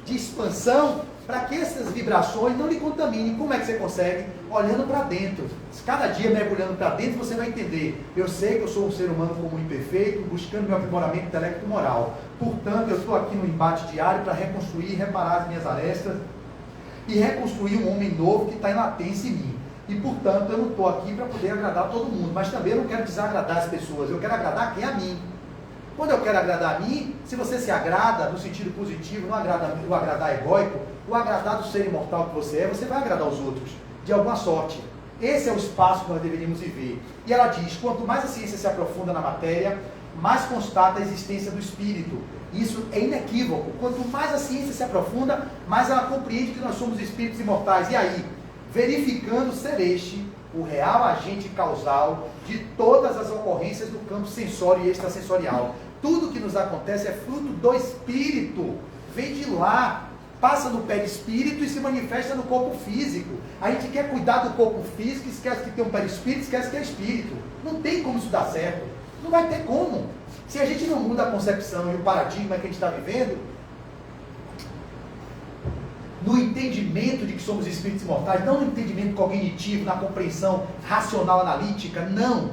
de expansão para que essas vibrações não lhe contaminem. Como é que você consegue? Olhando para dentro. Cada dia mergulhando para dentro, você vai entender. Eu sei que eu sou um ser humano comum e imperfeito, buscando meu aprimoramento intelecto-moral. Portanto, eu estou aqui no embate diário para reconstruir e reparar as minhas arestas e reconstruir um homem novo que está em latência em mim. E, portanto, eu não estou aqui para poder agradar todo mundo, mas também eu não quero desagradar as pessoas, eu quero agradar quem é a mim. Quando eu quero agradar a mim, se você se agrada no sentido positivo, não agrada o agradar egóico, o agradar do ser imortal que você é, você vai agradar os outros, de alguma sorte. Esse é o espaço que nós deveríamos viver. E ela diz, quanto mais a ciência se aprofunda na matéria, mais constata a existência do espírito. Isso é inequívoco. Quanto mais a ciência se aprofunda, mais ela compreende que nós somos espíritos imortais. E aí, verificando ser este o real agente causal de todas as ocorrências do campo sensório e extrasensorial. Tudo que nos acontece é fruto do Espírito. Vem de lá. Passa no perispírito e se manifesta no corpo físico. A gente quer cuidar do corpo físico, esquece que tem um perispírito, esquece que é espírito. Não tem como isso dar certo. Não vai ter como. Se a gente não muda a concepção e o paradigma que a gente está vivendo, no entendimento de que somos espíritos imortais, não no entendimento cognitivo, na compreensão racional, analítica, não.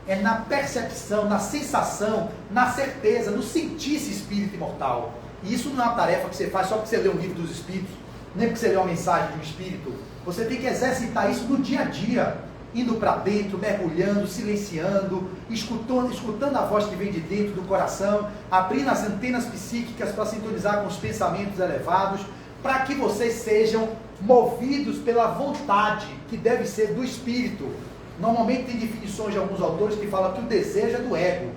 É na percepção, na sensação, na certeza, no sentir-se espírito imortal. E isso não é uma tarefa que você faz só porque você lê um livro dos espíritos, nem porque você lê uma mensagem de um espírito. Você tem que exercitar isso no dia a dia, indo para dentro, mergulhando, silenciando, escutando a voz que vem de dentro do coração, abrindo as antenas psíquicas para sintonizar com os pensamentos elevados, para que vocês sejam movidos pela vontade que deve ser do espírito. Normalmente tem definições de alguns autores que falam que o desejo é do ego,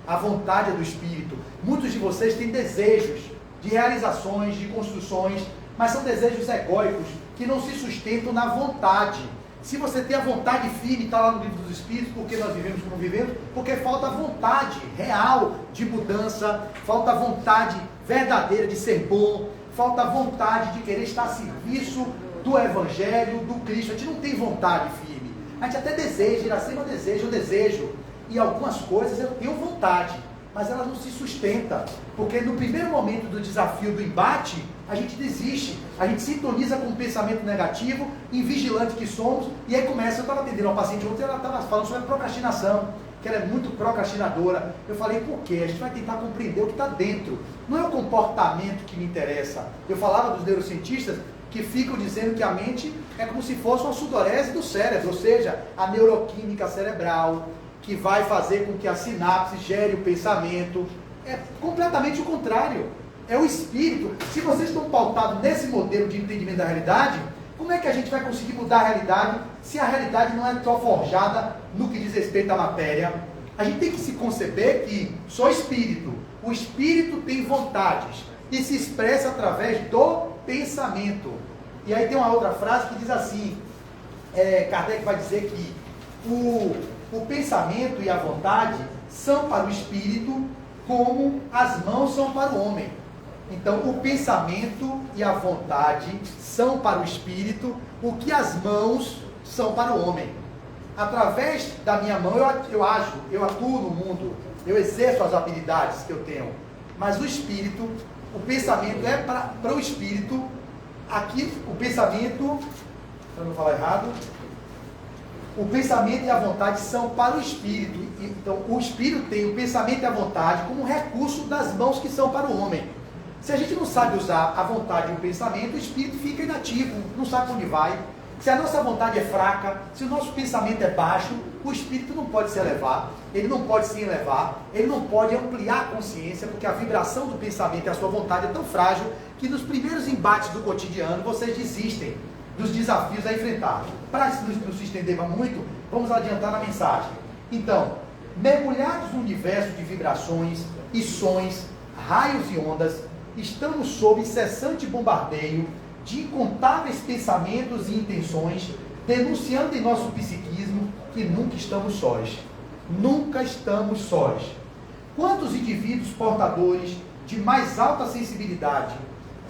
a vontade é do espírito. Muitos de vocês têm desejos de realizações, de construções, mas são desejos egóicos que não se sustentam na vontade. Se você tem a vontade firme, está lá no livro dos Espíritos, porque nós vivemos como vivemos, porque falta vontade real de mudança, falta vontade verdadeira de ser bom, falta vontade de querer estar a serviço do Evangelho, do Cristo. A gente não tem vontade firme. A gente até deseja, Iracema deseja, eu desejo. E algumas coisas eu tenho vontade, mas elas não se sustentam, porque no primeiro momento do desafio do embate, a gente desiste, a gente sintoniza com um pensamento negativo, invigilante que somos, e aí começa. Eu estava atendendo uma paciente ontem, ela estava falando sobre procrastinação, que ela é muito procrastinadora. Eu falei, por quê? A gente vai tentar compreender o que está dentro, não é o comportamento que me interessa. Eu falava dos neurocientistas que ficam dizendo que a mente é como se fosse uma sudorese do cérebro, ou seja, a neuroquímica cerebral, que vai fazer com que a sinapse gere o pensamento. É completamente o contrário. É o espírito. Se vocês estão pautados nesse modelo de entendimento da realidade, como é que a gente vai conseguir mudar a realidade se a realidade não é só forjada no que diz respeito à matéria? A gente tem que se conceber que sou espírito. O espírito tem vontades e se expressa através do pensamento. E aí tem uma outra frase que diz assim, Kardec vai dizer que o pensamento e a vontade são para o espírito como as mãos são para o homem. Então, o pensamento e a vontade são para o espírito o que as mãos são para o homem. Através da minha mão eu ajo, eu atuo no mundo, eu exerço as habilidades que eu tenho. Mas o espírito, o pensamento é para o espírito. Aqui, o pensamento, para não falar errado, o pensamento e a vontade são para o espírito. Então, o espírito tem o pensamento e a vontade como recurso das mãos que são para o homem. Se a gente não sabe usar a vontade e o pensamento, o espírito fica inativo, não sabe para onde vai. Se a nossa vontade é fraca, se o nosso pensamento é baixo, o espírito não pode se elevar, ele não pode se elevar, ele não pode ampliar a consciência, porque a vibração do pensamento e a sua vontade é tão frágil que nos primeiros embates do cotidiano vocês desistem dos desafios a enfrentar. Para não se estender muito, vamos adiantar na mensagem. Então, mergulhados no universo de vibrações e sons, raios e ondas, estamos sob incessante bombardeio de incontáveis pensamentos e intenções, denunciando em nosso psiquismo que nunca estamos sós. Nunca estamos sós. Quantos indivíduos portadores de mais alta sensibilidade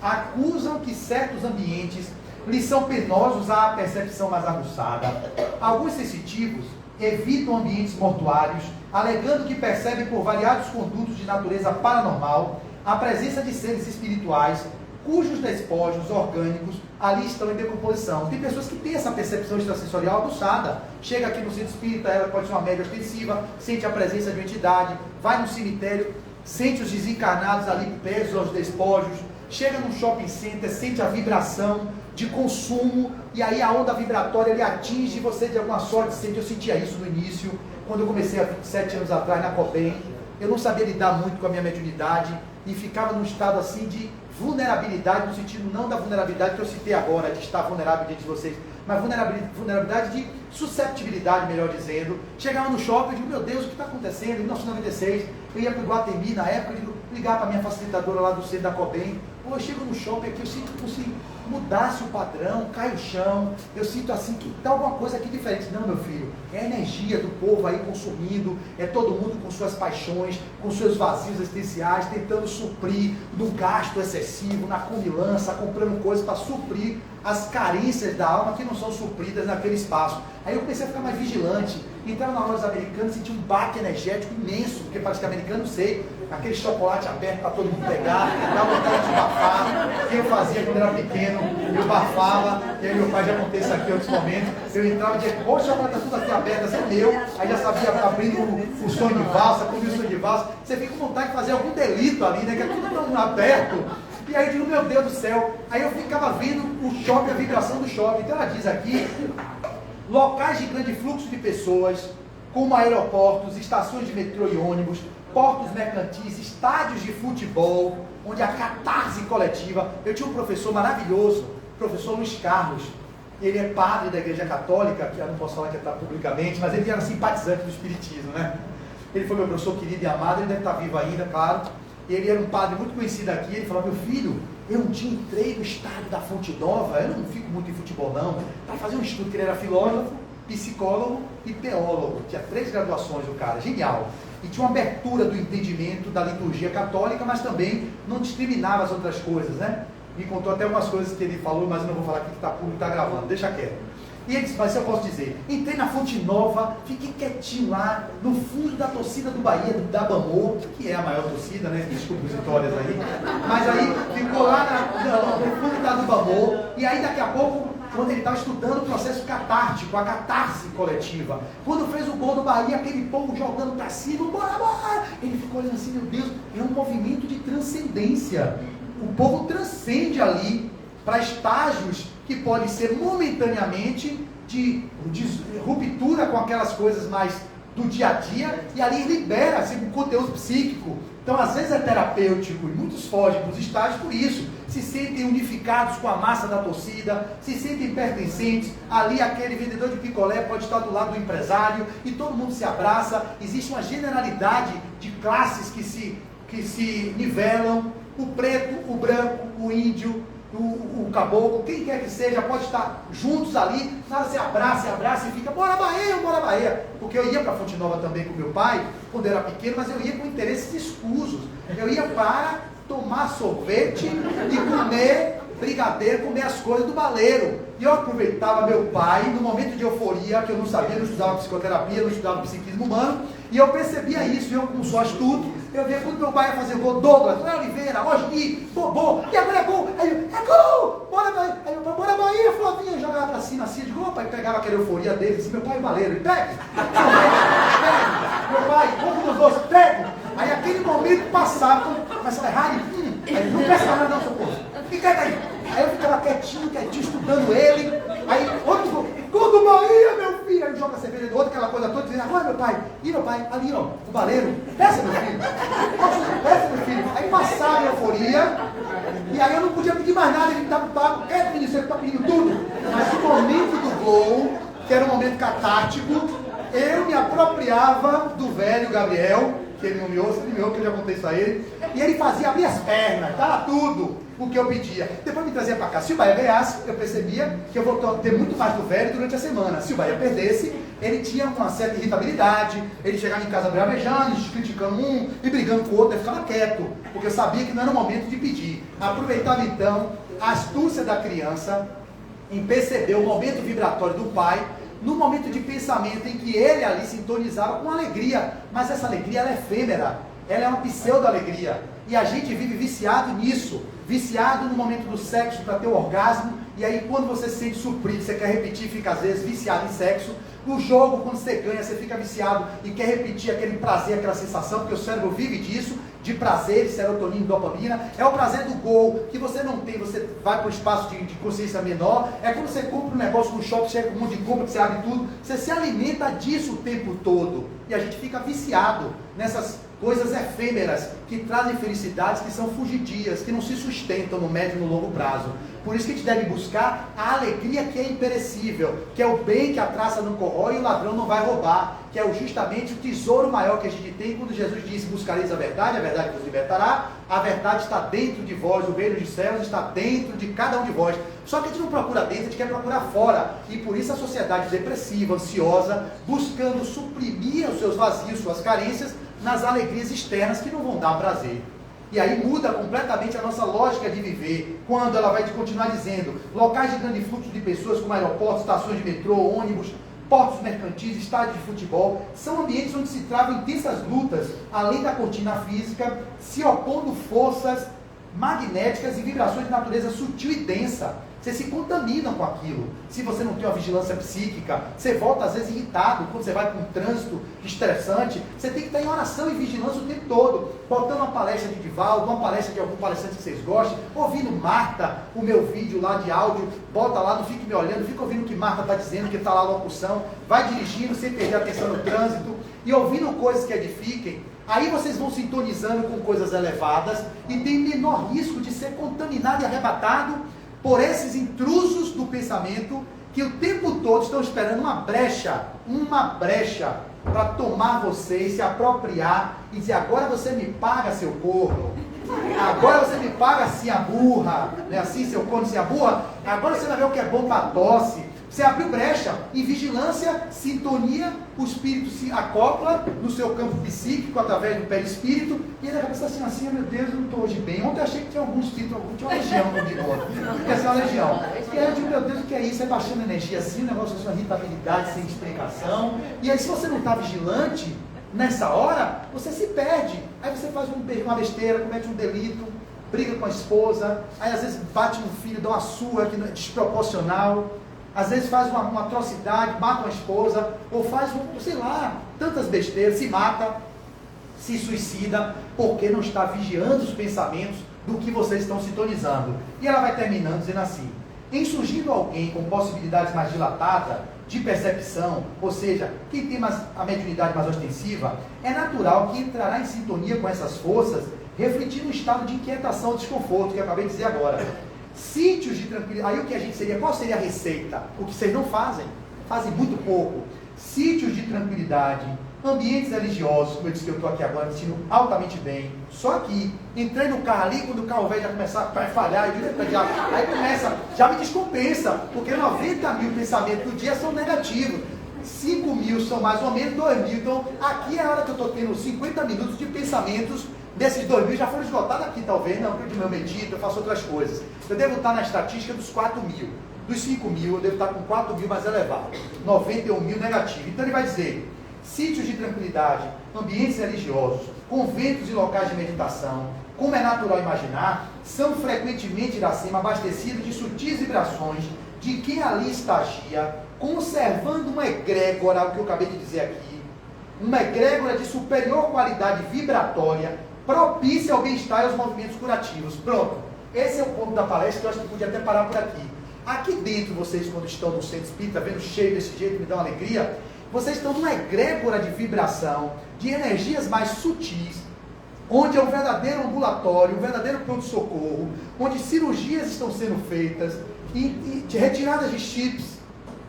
acusam que certos ambientes lhes são penosos à percepção mais aguçada? Alguns sensitivos evitam ambientes mortuários, alegando que percebem por variados condutos de natureza paranormal a presença de seres espirituais cujos despojos orgânicos ali estão em decomposição. Tem pessoas que têm essa percepção extrasensorial aguçada. Chega aqui no centro espírita, ela pode ser uma média ostensiva, sente a presença de uma entidade, vai no cemitério, sente os desencarnados ali presos aos despojos, chega num shopping center, sente a vibração de consumo, e aí a onda vibratória ele atinge você de alguma sorte, sente. Eu sentia isso no início, quando eu comecei há 27 anos atrás na Cobem. Eu não sabia lidar muito com a minha mediunidade, e ficava num estado assim de vulnerabilidade, no sentido não da vulnerabilidade que eu citei agora, de estar vulnerável diante de vocês, mas vulnerabilidade de susceptibilidade, melhor dizendo. Chegava no shopping e digo, meu Deus, o que está acontecendo? Em 1996, eu ia para o Guatemi na época, eu digo, ligar para a minha facilitadora lá do centro da Cobem, Pô, eu chego no shopping aqui, eu sinto como se mudasse o padrão, cai o chão, eu sinto assim que tá alguma coisa aqui diferente. Não, meu filho, é a energia do povo aí consumindo, é todo mundo com suas paixões, com seus vazios existenciais, tentando suprir no gasto excessivo, na comilança, comprando coisas para suprir as carências da alma que não são supridas naquele espaço. Aí eu comecei a ficar mais vigilante, entrava na loja americana, sentia um baque energético imenso, porque parece que americano, não sei, aquele chocolate aberto para todo mundo pegar, dá vontade de bafar. Que eu fazia quando era pequeno, eu bafava, e aí meu pai já contei isso aqui em outros momentos, eu entrava e dizia, poxa, o chocolate está tudo aqui aberto, esse é meu, aí já sabia abrindo o sonho de valsa, comia o sonho de valsa, você fica com vontade de fazer algum delito ali, né, que é tudo tão aberto. E aí eu digo, meu Deus do céu, aí eu ficava vendo o shopping, a vibração do shopping. Então ela diz aqui, locais de grande fluxo de pessoas, como aeroportos, estações de metrô e ônibus, portos mercantis, estádios de futebol, onde a catarse coletiva. Eu tinha um professor maravilhoso, professor Luiz Carlos, ele é padre da Igreja Católica, que eu não posso falar que está publicamente, mas ele era simpatizante do Espiritismo, né? Ele foi meu professor querido e amado, ele deve estar vivo ainda, claro. Ele era um padre muito conhecido aqui, ele falava, meu filho, eu um dia entrei no estádio da Fonte Nova, eu não fico muito em futebol não, para fazer um estudo, que ele era filósofo, psicólogo e teólogo, tinha 3 graduações o cara, genial. E tinha uma abertura do entendimento da liturgia católica, mas também não discriminava as outras coisas, né? Me contou até umas coisas que ele falou, mas eu não vou falar aqui que está público, está gravando, deixa quieto. E ele disse, mas eu posso dizer, entrei na Fonte Nova, fiquei quietinho lá, no fundo da torcida do Bahia, da Bamor, que é a maior torcida, né? Desculpa as vitórias aí. Mas aí ficou lá no fundo da do Bamor, e aí daqui a pouco, quando ele estava estudando o processo catártico, a catarse coletiva, quando fez o gol do Bahia, aquele povo jogando para cima, bora, bora! Ele ficou olhando assim, meu Deus, é um movimento de transcendência. O povo transcende ali para estágios que podem ser momentaneamente de ruptura com aquelas coisas mais do dia a dia, e ali libera assim, um conteúdo psíquico. Então, às vezes é terapêutico, e muitos fogem para os estágios por isso, se sentem unificados com a massa da torcida, se sentem pertencentes, ali aquele vendedor de picolé pode estar do lado do empresário, e todo mundo se abraça, existe uma generalidade de classes que se nivelam, o preto, o branco, o índio, o caboclo, quem quer que seja, pode estar juntos ali, nada, se abraça e fica, bora Bahia, porque eu ia para Fonte Nova também com meu pai, quando eu era pequeno, mas eu ia com interesses escusos, eu ia para tomar sorvete e comer brigadeiro, comer as coisas do baleiro, e eu aproveitava meu pai, no momento de euforia, que eu não sabia, não estudava psicoterapia, não estudava psiquismo humano, e eu percebia isso, eu como sou astuto, eu via quando meu pai ia fazer gol, Douglas, Oliveira, Osni, Bobô, e agora é gol, aí eu, é gol, bora Bahia, aí eu, bora Bahia, Flavinha, eu jogava pra cima assim, eu digo, pai, pegava aquela euforia dele, assim, meu pai é baleiro, ele pega, meu pai, como dos dois, pega, aí aquele momento passava, mas você vai, aí não presta nada não, socorro, fica aí, aí eu ficava quietinho, estudando ele, aí outro gol do Bahia, meu filho, aí joga a cerveja do outro, aquela coisa toda, dizendo, agora meu pai, ali ó, o baleiro, desce meu filho, aí passava a euforia, e aí eu não podia pedir mais nada, ele estava pago, ministro, ele está pedindo tudo, mas o momento do gol, que era um momento catártico, eu me apropriava do velho Gabriel, que ele nomeou, que eu já contei isso a ele, e ele fazia abrir as pernas, estava tudo o que eu pedia. Depois me trazia para cá. Se o Bahia ganhasse, eu percebia que eu vou ter muito mais do velho durante a semana. Se o Bahia perdesse, ele tinha uma certa irritabilidade, ele chegava em casa bravejando, criticando um e brigando com o outro, eu ficava quieto, porque eu sabia que não era o momento de pedir. Aproveitava então a astúcia da criança em perceber o momento vibratório do pai, no momento de pensamento em que ele ali sintonizava com alegria, mas essa alegria ela é efêmera, ela é uma pseudo-alegria, e a gente vive viciado nisso, viciado no momento do sexo para ter o orgasmo, e aí quando você se sente suprido, você quer repetir, fica às vezes viciado em sexo. No jogo, quando você ganha, você fica viciado e quer repetir aquele prazer, aquela sensação, porque o cérebro vive disso, de prazer, de serotonina e dopamina. É o prazer do gol, que você não tem, você vai para o espaço de consciência menor. É quando você compra um negócio no shopping, chega com um monte de compra, que você abre tudo, você se alimenta disso o tempo todo. E a gente fica viciado nessas coisas efêmeras, que trazem felicidades que são fugidias, que não se sustentam no médio e no longo prazo. Por isso que a gente deve buscar a alegria que é imperecível, que é o bem que a traça não corrói e o ladrão não vai roubar, que é justamente o tesouro maior que a gente tem quando Jesus disse: buscareis a verdade vos libertará. A verdade está dentro de vós, o reino dos céus está dentro de cada um de vós. Só que a gente não procura dentro, a gente quer procurar fora. E por isso a sociedade depressiva, ansiosa, buscando suprimir os seus vazios, suas carências, nas alegrias externas que não vão dar prazer. E aí muda completamente a nossa lógica de viver, quando ela vai continuar dizendo: locais de grande fluxo de pessoas, como aeroportos, estações de metrô, ônibus, portos mercantis, estádios de futebol, são ambientes onde se travam intensas lutas, além da cortina física, se opondo forças magnéticas e vibrações de natureza sutil e densa. Vocês se contaminam com aquilo. Se você não tem uma vigilância psíquica, você volta às vezes irritado. Quando você vai para um trânsito estressante, você tem que estar em oração e vigilância o tempo todo, botando uma palestra de Divaldo, uma palestra de algum palestrante que vocês gostem, ouvindo Marta, o meu vídeo lá de áudio, bota lá, não fique me olhando, fica ouvindo o que Marta está dizendo, que está lá a locução, vai dirigindo sem perder a atenção no trânsito, e ouvindo coisas que edifiquem. Aí vocês vão sintonizando com coisas elevadas, e tem menor risco de ser contaminado e arrebatado por esses intrusos do pensamento, que o tempo todo estão esperando uma brecha para tomar vocês, se apropriar e dizer: agora você me paga, seu corno, agora você me paga, assim, a burra, não é assim, seu corno, se a burra, agora você vai ver o que é bom para tosse. Você abriu brecha, em vigilância, sintonia, o espírito se acopla no seu campo psíquico, através do perispírito, e ele vai pensar assim: meu Deus, eu não estou hoje bem. Ontem eu achei que tinha algum espírito, tinha uma legião no de ontem, quer ser uma legião. E aí eu digo: meu Deus, o que é isso? É baixando energia assim, um negócio de uma irritabilidade sem explicação. E aí, se você não está vigilante, nessa hora, você se perde. Aí você faz uma besteira, comete um delito, briga com a esposa, aí às vezes bate no filho, dá uma surra que é desproporcional. Às vezes faz uma atrocidade, mata uma esposa, ou faz, sei lá, tantas besteiras, se mata, se suicida, porque não está vigiando os pensamentos do que vocês estão sintonizando. E ela vai terminando dizendo assim: em surgindo alguém com possibilidades mais dilatadas de percepção, ou seja, quem tem a mediunidade mais ostensiva, é natural que entrará em sintonia com essas forças, refletindo um estado de inquietação ou desconforto, que eu acabei de dizer agora. Sítios de tranquilidade. Aí o que a gente seria? Qual seria a receita? O que vocês não fazem muito pouco. Sítios de tranquilidade, ambientes religiosos, como eu disse que eu estou aqui agora, me sentindo altamente bem. Só que entrei no carro ali, quando o carro velho já começar a falhar, aí começa, já me descompensa, porque 90 mil pensamentos do dia são negativos. 5 mil são mais ou menos 2 mil. Então aqui é a hora que eu estou tendo 50 minutos de pensamentos. Desses 2 mil já foram esgotados aqui, talvez, não, porque eu medito, eu faço outras coisas. Eu devo estar na estatística dos 4 mil. Dos 5 mil, eu devo estar com 4 mil mais elevado. 91 mil negativo. Então ele vai dizer: sítios de tranquilidade, ambientes religiosos, conventos e locais de meditação, como é natural imaginar, são frequentemente Iracema abastecidos de sutis vibrações de quem ali estagia, conservando uma egrégora, o que eu acabei de dizer aqui, uma egrégora de superior qualidade vibratória, propícia ao bem-estar e aos movimentos curativos. Pronto, esse é o ponto da palestra, que eu acho que podia até parar por aqui. Aqui dentro, vocês, quando estão no centro espírita, vendo cheio desse jeito, me dá uma alegria, vocês estão numa egrégora de vibração, de energias mais sutis, onde é um verdadeiro ambulatório, um verdadeiro pronto-socorro, onde cirurgias estão sendo feitas, e de retiradas de chips,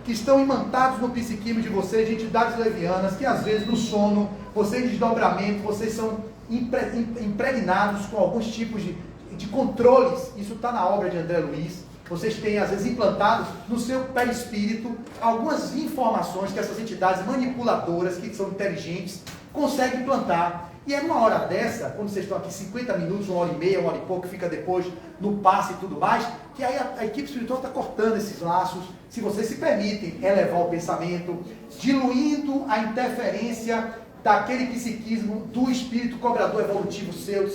que estão imantados no psiquismo de vocês, de entidades levianas, que às vezes no sono, vocês em desdobramento, vocês são impregnados com alguns tipos de controles. Isso está na obra de André Luiz. Vocês têm às vezes implantado no seu perispírito algumas informações que essas entidades manipuladoras, que são inteligentes, conseguem implantar. E é numa hora dessa, quando vocês estão aqui 50 minutos, 1h30, 1h e pouco, fica depois no passe e tudo mais, que aí a equipe espiritual está cortando esses laços, se vocês se permitem elevar o pensamento, diluindo a interferência daquele psiquismo do espírito cobrador evolutivo seu,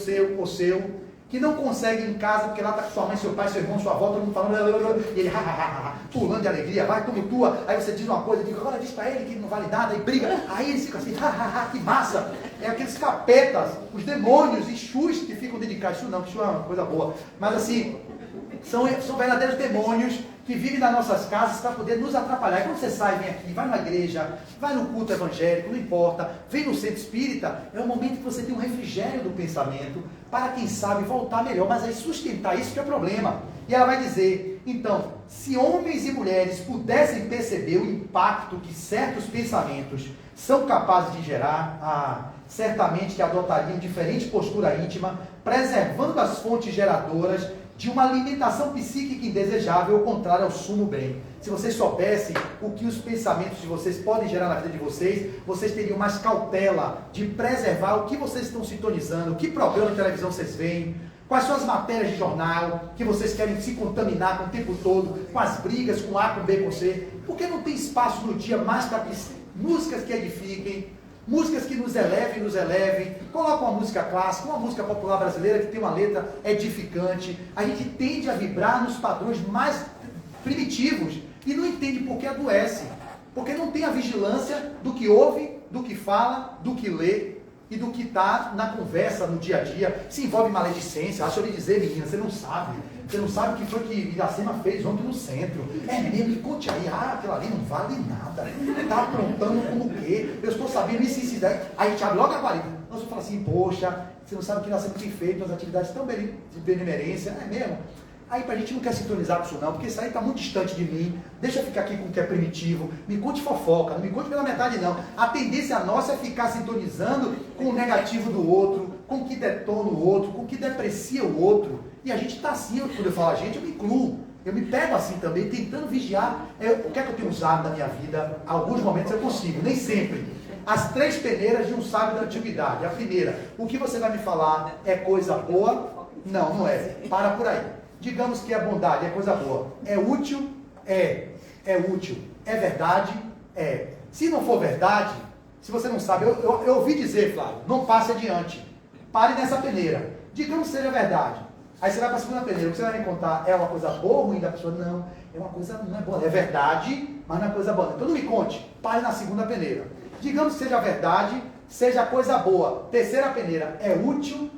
que não consegue em casa, porque lá está com sua mãe, seu pai, seu irmão, sua avó, todo mundo falando, e ele pulando de alegria, vai, como tua, aí você diz uma coisa, diz, agora diz para ele que não vale nada, e briga, aí eles ficam assim, que massa, é aqueles capetas, os demônios, Exus que ficam dedicados, Exu não, Exu é uma coisa boa, mas assim, São verdadeiros demônios que vivem nas nossas casas para poder nos atrapalhar. E quando você sai, vem aqui, vai na igreja, vai no culto evangélico, não importa, vem no centro espírita, é o momento que você tem um refrigério do pensamento para, quem sabe, voltar melhor. Mas aí sustentar isso que é o problema. E ela vai dizer, então, se homens e mulheres pudessem perceber o impacto que certos pensamentos são capazes de gerar, certamente que adotariam diferente postura íntima, preservando as fontes geradoras de uma alimentação psíquica indesejável, ao contrário ao sumo bem. Se vocês soubessem o que os pensamentos de vocês podem gerar na vida de vocês, vocês teriam mais cautela de preservar o que vocês estão sintonizando, que programa de televisão vocês veem, quais são as matérias de jornal que vocês querem se contaminar com o tempo todo, com as brigas, com A, com B, com C, porque não tem espaço no dia mais para músicas que edifiquem, músicas que nos elevem, coloca uma música clássica, uma música popular brasileira que tem uma letra edificante. A gente tende a vibrar nos padrões mais primitivos e não entende por que adoece, porque não tem a vigilância do que ouve, do que fala, do que lê e do que está na conversa, no dia a dia. Se envolve maledicência. Deixa eu lhe dizer, menina, você não sabe o que foi que Iracema fez ontem no centro. É mesmo, me conte aí. Aquilo ali não vale nada. Está aprontando como o quê? Eu estou sabendo isso. Aí a gente abre logo a guarida. Nós fala assim, poxa, você não sabe o que Iracema tem feito, as atividades tão de benemerência. É mesmo? Aí a gente não quer sintonizar com isso não, porque isso aí está muito distante de mim. Deixa eu ficar aqui com o que é primitivo. Me conte fofoca, não me conte pela metade não. A tendência nossa é ficar sintonizando com o negativo do outro, com o que detona o outro, com o que deprecia o outro. E a gente está assim, quando eu falo a gente, eu me incluo. Eu me pego assim também, tentando vigiar. O que é que eu tenho usado na minha vida? Alguns momentos eu consigo, nem sempre. As 3 peneiras de um sábio da antiguidade. A primeira, o que você vai me falar é coisa boa? Não, não é. Para por aí. Digamos que a bondade é coisa boa. É útil? É útil. É verdade? É. Se não for verdade, se você não sabe, eu ouvi dizer, Flávio, não passe adiante. Pare nessa peneira. Digamos que seja verdade. Aí você vai para a segunda peneira. O que você vai me contar é uma coisa boa ou ruim da pessoa? Não, é uma coisa, não é boa. É verdade, mas não é coisa boa. Então não me conte. Pare na segunda peneira. Digamos que seja verdade, seja coisa boa. Terceira peneira. É útil?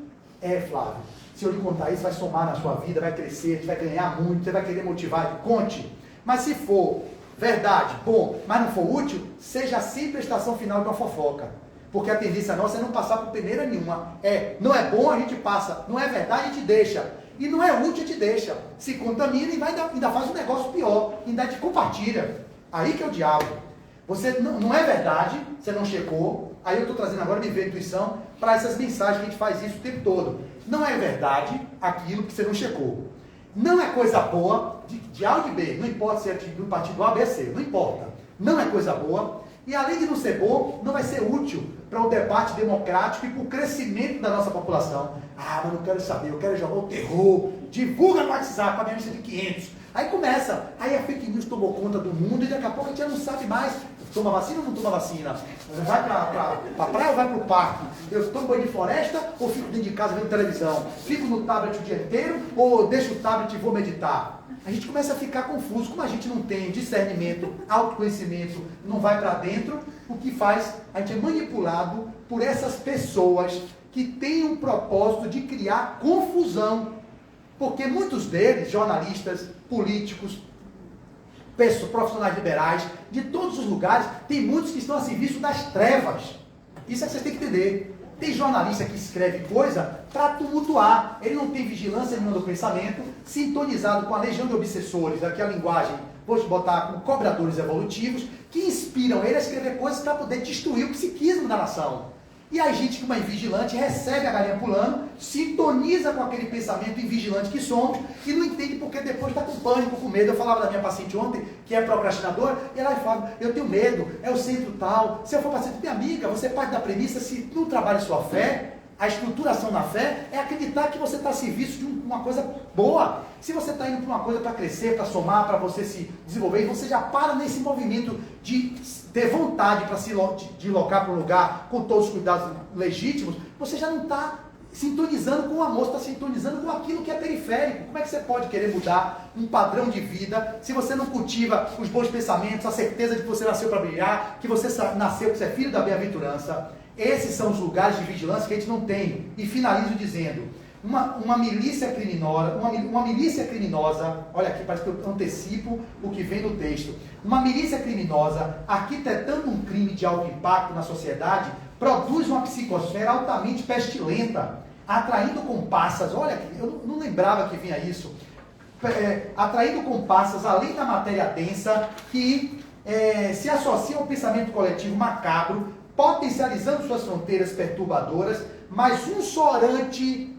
É, Flávio. Se eu lhe contar isso, vai somar na sua vida, vai crescer, você vai ganhar muito, você vai querer motivar, conte. Mas se for verdade, bom, mas não for útil, seja sempre a estação final de uma fofoca. Porque a tendência nossa é não passar por peneira nenhuma. Não é bom, a gente passa. Não é verdade, a gente deixa. E não é útil, a gente deixa. Se contamina e ainda faz um negócio pior. Ainda te compartilha. Aí que é o diabo. Você não é verdade, você não checou. Aí eu estou trazendo agora, me veio a intuição, para essas mensagens que a gente faz isso o tempo todo. Não é verdade aquilo que você não checou. Não é coisa boa, de A ou de B, não importa se é do partido A, B, C, não importa. Não é coisa boa, e além de não ser bom, não vai ser útil para o debate democrático e para o crescimento da nossa população. Mas não quero saber, eu quero jogar o terror, divulga no WhatsApp, a minha lista de 500. Aí começa, aí a fake news tomou conta do mundo e daqui a pouco a gente já não sabe mais. Toma vacina ou não toma vacina? Vai pra praia ou vai pro parque? Eu tomo banho de floresta ou fico dentro de casa vendo televisão? Fico no tablet o dia inteiro ou deixo o tablet e vou meditar? A gente começa a ficar confuso. Como a gente não tem discernimento, autoconhecimento, não vai para dentro, o que faz? A gente é manipulado por essas pessoas que têm um propósito de criar confusão. Porque muitos deles, jornalistas, políticos, profissionais liberais, de todos os lugares, tem muitos que estão a serviço das trevas. Isso é que vocês têm que entender. Tem jornalista que escreve coisa para tumultuar. Ele não tem vigilância nenhuma do pensamento, sintonizado com a legião de obsessores, aqui a linguagem, vou te botar com cobradores evolutivos, que inspiram ele a escrever coisas para poder destruir o psiquismo da nação. E a gente, como é invigilante, recebe a galinha pulando, sintoniza com aquele pensamento invigilante que somos e não entende porque depois está com pânico, com medo. Eu falava da minha paciente ontem, que é procrastinadora, e ela fala, eu tenho medo, é o centro tal. Se eu for paciente, minha amiga, você parte da premissa, se não trabalha sua fé, a estruturação na fé é acreditar que você está a serviço de uma coisa boa. Se você está indo para uma coisa para crescer, para somar, para você se desenvolver, você já para nesse movimento de ter vontade para se deslocar para um lugar com todos os cuidados legítimos, você já não está sintonizando com o amor, está sintonizando com aquilo que é periférico. Como é que você pode querer mudar um padrão de vida se você não cultiva os bons pensamentos, a certeza de que você nasceu para brilhar, que você nasceu para ser filho da bem-aventurança? Esses são os lugares de vigilância que a gente não tem. E finalizo dizendo, uma milícia criminosa, uma milícia criminosa, olha aqui, parece que eu antecipo o que vem no texto. Uma milícia criminosa, arquitetando um crime de alto impacto na sociedade, produz uma psicosfera altamente pestilenta, atraindo comparsas, olha, eu não lembrava que vinha isso, atraindo comparsas além da matéria densa, que se associa ao pensamento coletivo macabro, potencializando suas fronteiras perturbadoras, mas um só orante,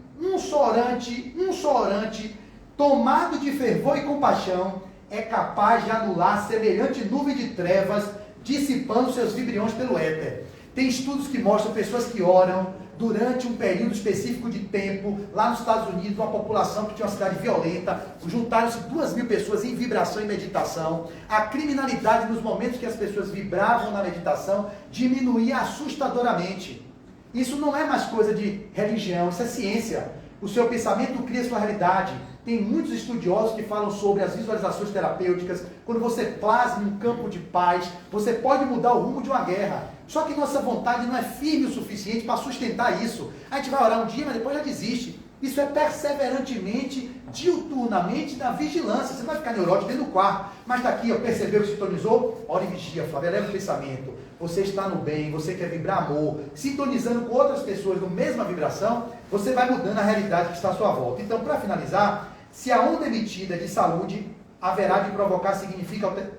tomado de fervor e compaixão, é capaz de anular semelhante nuvem de trevas, dissipando seus vibriões pelo éter. Tem estudos que mostram pessoas que oram durante um período específico de tempo, lá nos Estados Unidos, uma população que tinha uma cidade violenta, juntaram-se 2.000 pessoas em vibração e meditação. A criminalidade, nos momentos que as pessoas vibravam na meditação, diminuía assustadoramente. Isso não é mais coisa de religião, isso é ciência. O seu pensamento cria sua realidade. Tem muitos estudiosos que falam sobre as visualizações terapêuticas. Quando você plasma um campo de paz, você pode mudar o rumo de uma guerra. Só que nossa vontade não é firme o suficiente para sustentar isso. A gente vai orar um dia, mas depois já desiste. Isso é perseverantemente, diuturnamente, na vigilância. Você não vai ficar neurótico dentro do quarto. Mas daqui, percebeu que sintonizou? Ora e vigia, Flávio, eleva o pensamento. Você está no bem, você quer vibrar amor. Sintonizando com outras pessoas na mesma vibração, você vai mudando a realidade que está à sua volta. Então, para finalizar, se a onda emitida de saúde haverá de provocar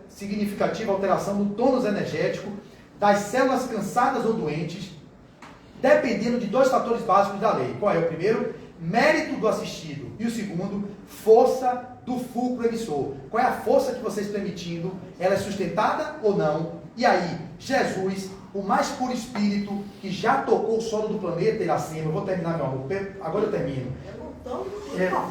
significativa alteração no tônus energético das células cansadas ou doentes, dependendo de 2 fatores básicos da lei. Qual é o primeiro? Mérito do assistido. E o segundo, força do fulcro emissor. Qual é a força que vocês estão emitindo? Ela é sustentada ou não? E aí, Jesus, o mais puro espírito, que já tocou o solo do planeta, Iracema, eu vou terminar, meu amor, agora eu termino.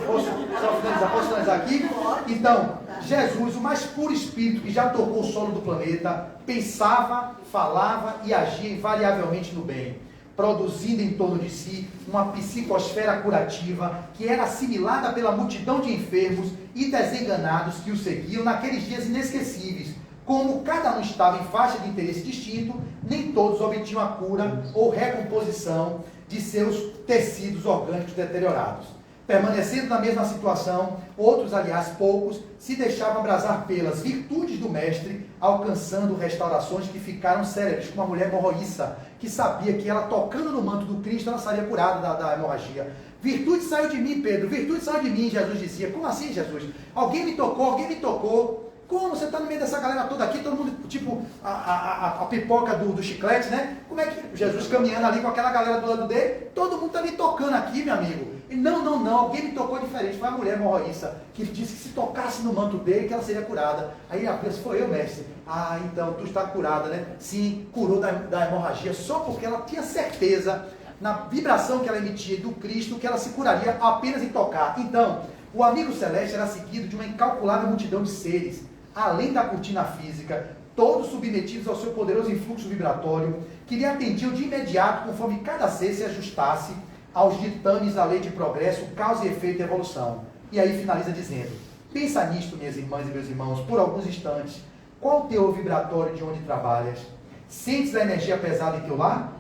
Posso finalizar aqui? Então, Jesus, o mais puro espírito que já tocou o solo do planeta, pensava, falava e agia invariavelmente no bem, produzindo em torno de si uma psicosfera curativa que era assimilada pela multidão de enfermos e desenganados que o seguiam naqueles dias inesquecíveis. Como cada um estava em faixa de interesse distinto, nem todos obtinham a cura ou recomposição de seus tecidos orgânicos deteriorados. Permanecendo na mesma situação, outros, aliás poucos, se deixavam abrasar pelas virtudes do mestre, alcançando restaurações que ficaram célebres, como a mulher hemorroíça, que sabia que ela, tocando no manto do Cristo, ela seria curada da hemorragia. Virtude saiu de mim, Pedro, virtude saiu de mim, Jesus dizia. Como assim, Jesus? Alguém me tocou. Como você está no meio dessa galera toda aqui, todo mundo, tipo a pipoca do chiclete, né? Como é que Jesus caminhando ali com aquela galera do lado dele, todo mundo está me tocando aqui, meu amigo. E não, alguém me tocou diferente. Foi a mulher hemorroíça que disse que se tocasse no manto dele, que ela seria curada. Aí a pensa, foi eu, mestre. Ah, então tu está curada, né? Sim, curou da hemorragia, só porque ela tinha certeza, na vibração que ela emitia do Cristo, que ela se curaria apenas em tocar. Então, o amigo celeste era seguido de uma incalculável multidão de seres, além da cortina física, todos submetidos ao seu poderoso influxo vibratório, que lhe atendiam de imediato, conforme cada ser se ajustasse aos ditames da lei de progresso, causa e efeito e evolução. E aí finaliza dizendo: pensa nisto, minhas irmãs e meus irmãos, por alguns instantes. Qual o teor vibratório de onde trabalhas? Sentes a energia pesada em teu lar?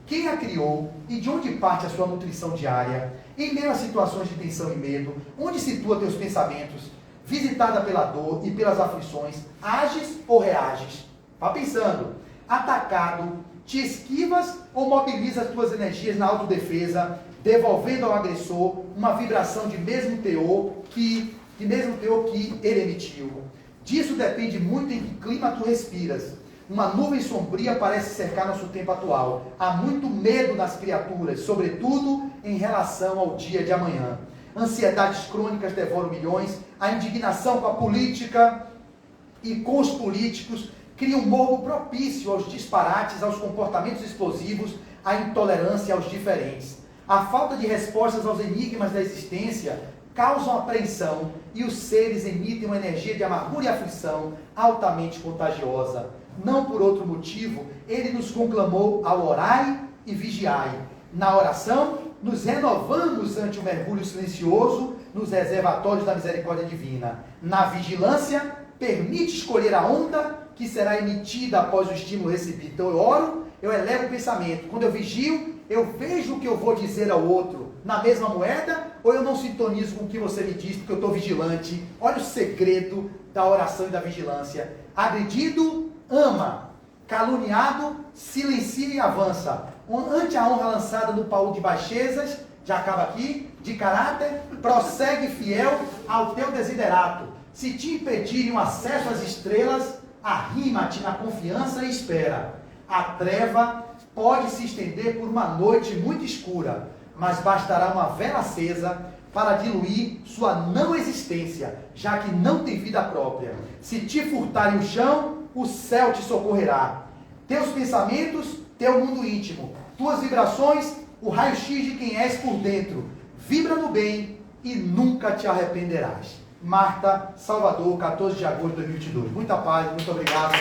Quem a criou e de onde parte a sua nutrição diária? Em meio a situações de tensão e medo, onde situa teus pensamentos? Visitada pela dor e pelas aflições, ages ou reages? Vá pensando. Atacado, te esquivas ou mobilizas tuas energias na autodefesa, devolvendo ao agressor uma vibração de mesmo teor que ele emitiu? Disso depende muito em que clima tu respiras. Uma nuvem sombria parece cercar nosso tempo atual. Há muito medo nas criaturas, sobretudo em relação ao dia de amanhã. Ansiedades crônicas devoram milhões, a indignação com a política e com os políticos cria um morro propício aos disparates, aos comportamentos explosivos, à intolerância aos diferentes. A falta de respostas aos enigmas da existência causam apreensão e os seres emitem uma energia de amargura e aflição altamente contagiosa. Não por outro motivo, ele nos conclamou ao orai e vigiai. Na oração, nos renovamos ante o mergulho silencioso nos reservatórios da misericórdia divina. Na vigilância, permite escolher a onda que será emitida após o estímulo recebido. Então eu oro, eu elevo o pensamento. Quando eu vigio, eu vejo o que eu vou dizer ao outro. na mesma moeda ou eu não sintonizo com o que você me diz porque eu estou vigilante? Olha o segredo da oração e da vigilância. Agredido, ama. Caluniado, silencia e avança. Ante a honra lançada no baú de baixezas, já acaba aqui, de caráter, prossegue fiel ao teu desiderato. Se te impedirem o acesso às estrelas, arrima-te na confiança e espera. A treva pode se estender por uma noite muito escura, mas bastará uma vela acesa para diluir sua não existência, já que não tem vida própria. Se te furtarem o chão, o céu te socorrerá. Teus pensamentos, teu mundo íntimo. Tuas vibrações, o raio-x de quem és por dentro. Vibra no bem e nunca te arrependerás. Marta, Salvador, 14 de agosto de 2022. Muita paz, muito obrigado.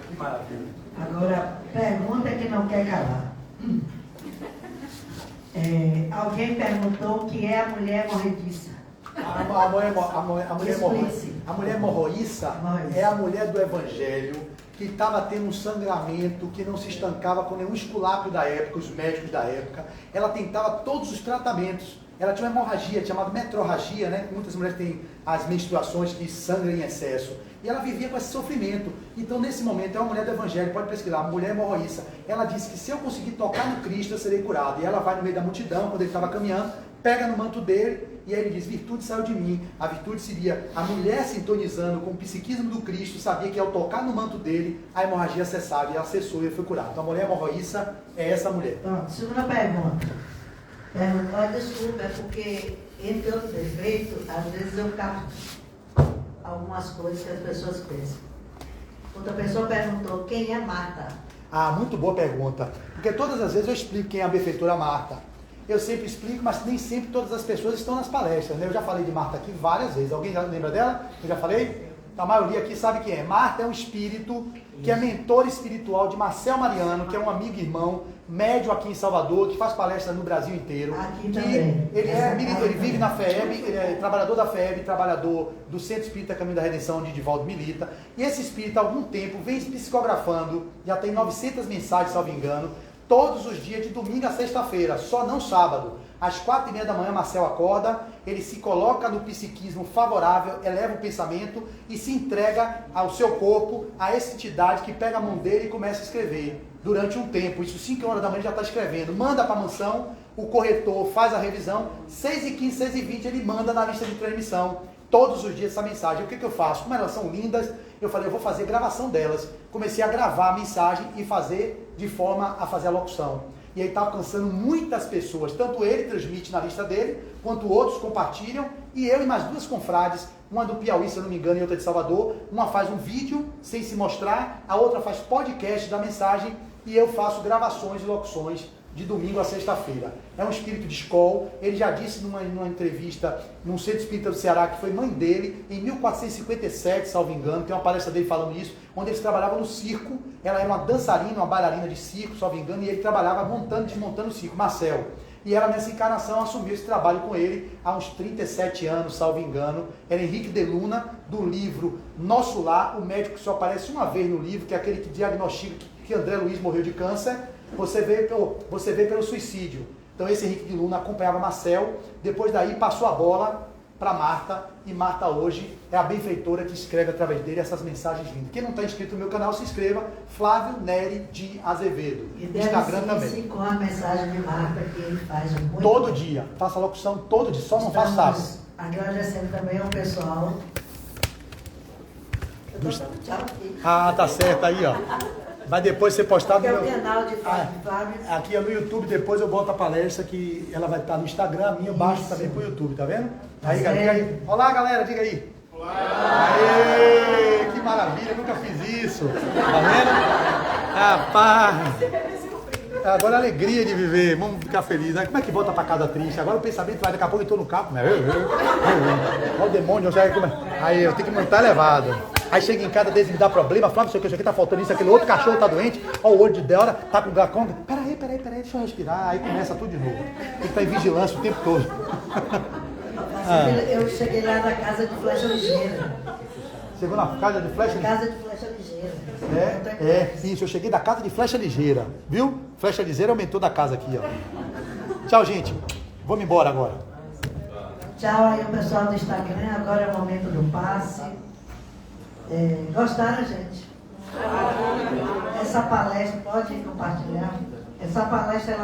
Que maravilha. Agora, pergunta que não quer calar. Alguém perguntou o que é a mulher morrediça. A mulher morroíça é a mulher do evangelho que estava tendo um sangramento que não se estancava com nenhum esculápio da época, os médicos da época. Ela tentava todos os tratamentos. Ela tinha uma hemorragia, chamada metrorragia, né? Muitas mulheres têm as menstruações que sangram em excesso. E ela vivia com esse sofrimento. Então, nesse momento, é uma mulher do evangelho, pode pesquisar, mulher morroíça. Ela disse que se eu conseguir tocar no Cristo, eu serei curado. E ela vai no meio da multidão, quando ele estava caminhando, pega no manto dele, e aí ele diz, virtude saiu de mim. A virtude seria a mulher sintonizando com o psiquismo do Cristo, sabia que ao tocar no manto dele, a hemorragia cessava, e ela cessou e ele foi curado. Então a mulher morroíça é essa mulher. Pronto, segunda pergunta. Olha, desculpa, é porque, entre outros defeitos, às vezes eu capto algumas coisas que as pessoas pensam. Outra pessoa perguntou, quem é Marta? Ah, muito boa pergunta. Porque todas as vezes eu explico quem é a benfeitora Marta. Eu sempre explico, mas nem sempre todas as pessoas estão nas palestras, né? Eu já falei de Marta aqui várias vezes. Alguém já lembra dela? Eu já falei? A maioria aqui sabe quem é. Marta é um espírito que é mentor espiritual de Marcel Mariano, que é um amigo e irmão, médium aqui em Salvador, que faz palestra no Brasil inteiro. Aqui também. Ele vive na FEB, ele é trabalhador da FEB, trabalhador do Centro Espírita Caminho da Redenção, onde Divaldo milita. E esse espírito, há algum tempo, vem psicografando, já tem 900 mensagens, salvo engano, todos os dias, de domingo a sexta-feira, só não sábado. Às 4h30 da manhã, Marcel acorda, ele se coloca no psiquismo favorável, eleva o pensamento e se entrega ao seu corpo, a essa entidade que pega a mão dele e começa a escrever. Durante um tempo, isso 5 horas da manhã ele já está escrevendo. Manda para a mansão, o corretor faz a revisão, 6h15, 6h20 ele manda na lista de transmissão. Todos os dias essa mensagem. O que eu faço? Como elas são lindas, eu falei, eu vou fazer gravação delas. Comecei a gravar a mensagem e fazer de forma a fazer a locução. E aí está alcançando muitas pessoas. Tanto ele transmite na lista dele, quanto outros compartilham. E eu e mais 2 confrades, uma do Piauí, se eu não me engano, e outra de Salvador. Uma faz um vídeo sem se mostrar, a outra faz podcast da mensagem. E eu faço gravações e locuções de domingo a sexta-feira. É um espírito de escola. Ele já disse numa entrevista num centro espírita do Ceará, que foi mãe dele, em 1457, salvo engano, tem uma palestra dele falando isso, onde eles trabalhavam no circo. Ela era uma dançarina, uma bailarina de circo, salvo engano, e ele trabalhava montando e desmontando o circo, Marcel. E ela, nessa encarnação, assumiu esse trabalho com ele há uns 37 anos, salvo engano. Era Henrique de Luna, do livro Nosso Lar, o médico que só aparece uma vez no livro, que é aquele que diagnostica que André Luiz morreu de câncer. Você vê pelo suicídio. Então esse Henrique de Luna acompanhava Marcel, depois daí passou a bola para Marta, e Marta hoje é a benfeitora que escreve através dele essas mensagens lindas. Quem não está inscrito no meu canal, se inscreva, Flávio Nery de Azevedo. E deve Instagram também. sim, com a mensagem de Marta que ele faz muito. Todo dia, faça a locução todo dia, só não faço sábado. Agradecendo também ao pessoal. Eu estou dando tchau aqui. Ah, tá certo aí, ó. Vai depois ser postado Porque é no o meu... canal de Flávio. Aqui é no YouTube, depois eu boto a palestra que ela vai estar no Instagram, a minha, eu baixo também pro YouTube, tá vendo? Aí, galera, diga aí. Olá, galera, diga aí. Olá! Aê, que maravilha, nunca fiz isso. Tá vendo? Rapaz! Agora a alegria de viver, vamos ficar felizes. Né? Como é que volta pra casa triste? Agora o pensamento vai, daqui a pouco eu tô no carro. Olha o demônio, aí eu tenho que montar elevado. Aí chega em casa, desde me dá problema, fala, não sei o que, isso aqui tá faltando isso, aquele outro cachorro tá doente, ó, o olho de Débora tá com glaucoma. Peraí, deixa eu respirar. Aí começa tudo de novo. Tem que estar em vigilância o tempo todo. Eu cheguei lá na casa de Flecha Ligeira. Chegou na casa de flecha ligeira? Casa de flecha ligeira. Isso, eu cheguei da casa de flecha ligeira, viu? Flecha ligeira aumentou da casa aqui, ó. Tchau, gente. Vamos embora agora. Tchau aí o pessoal do Instagram, agora é o momento do passe. Gostaram, gente? Essa palestra, pode compartilhar? Essa palestra ela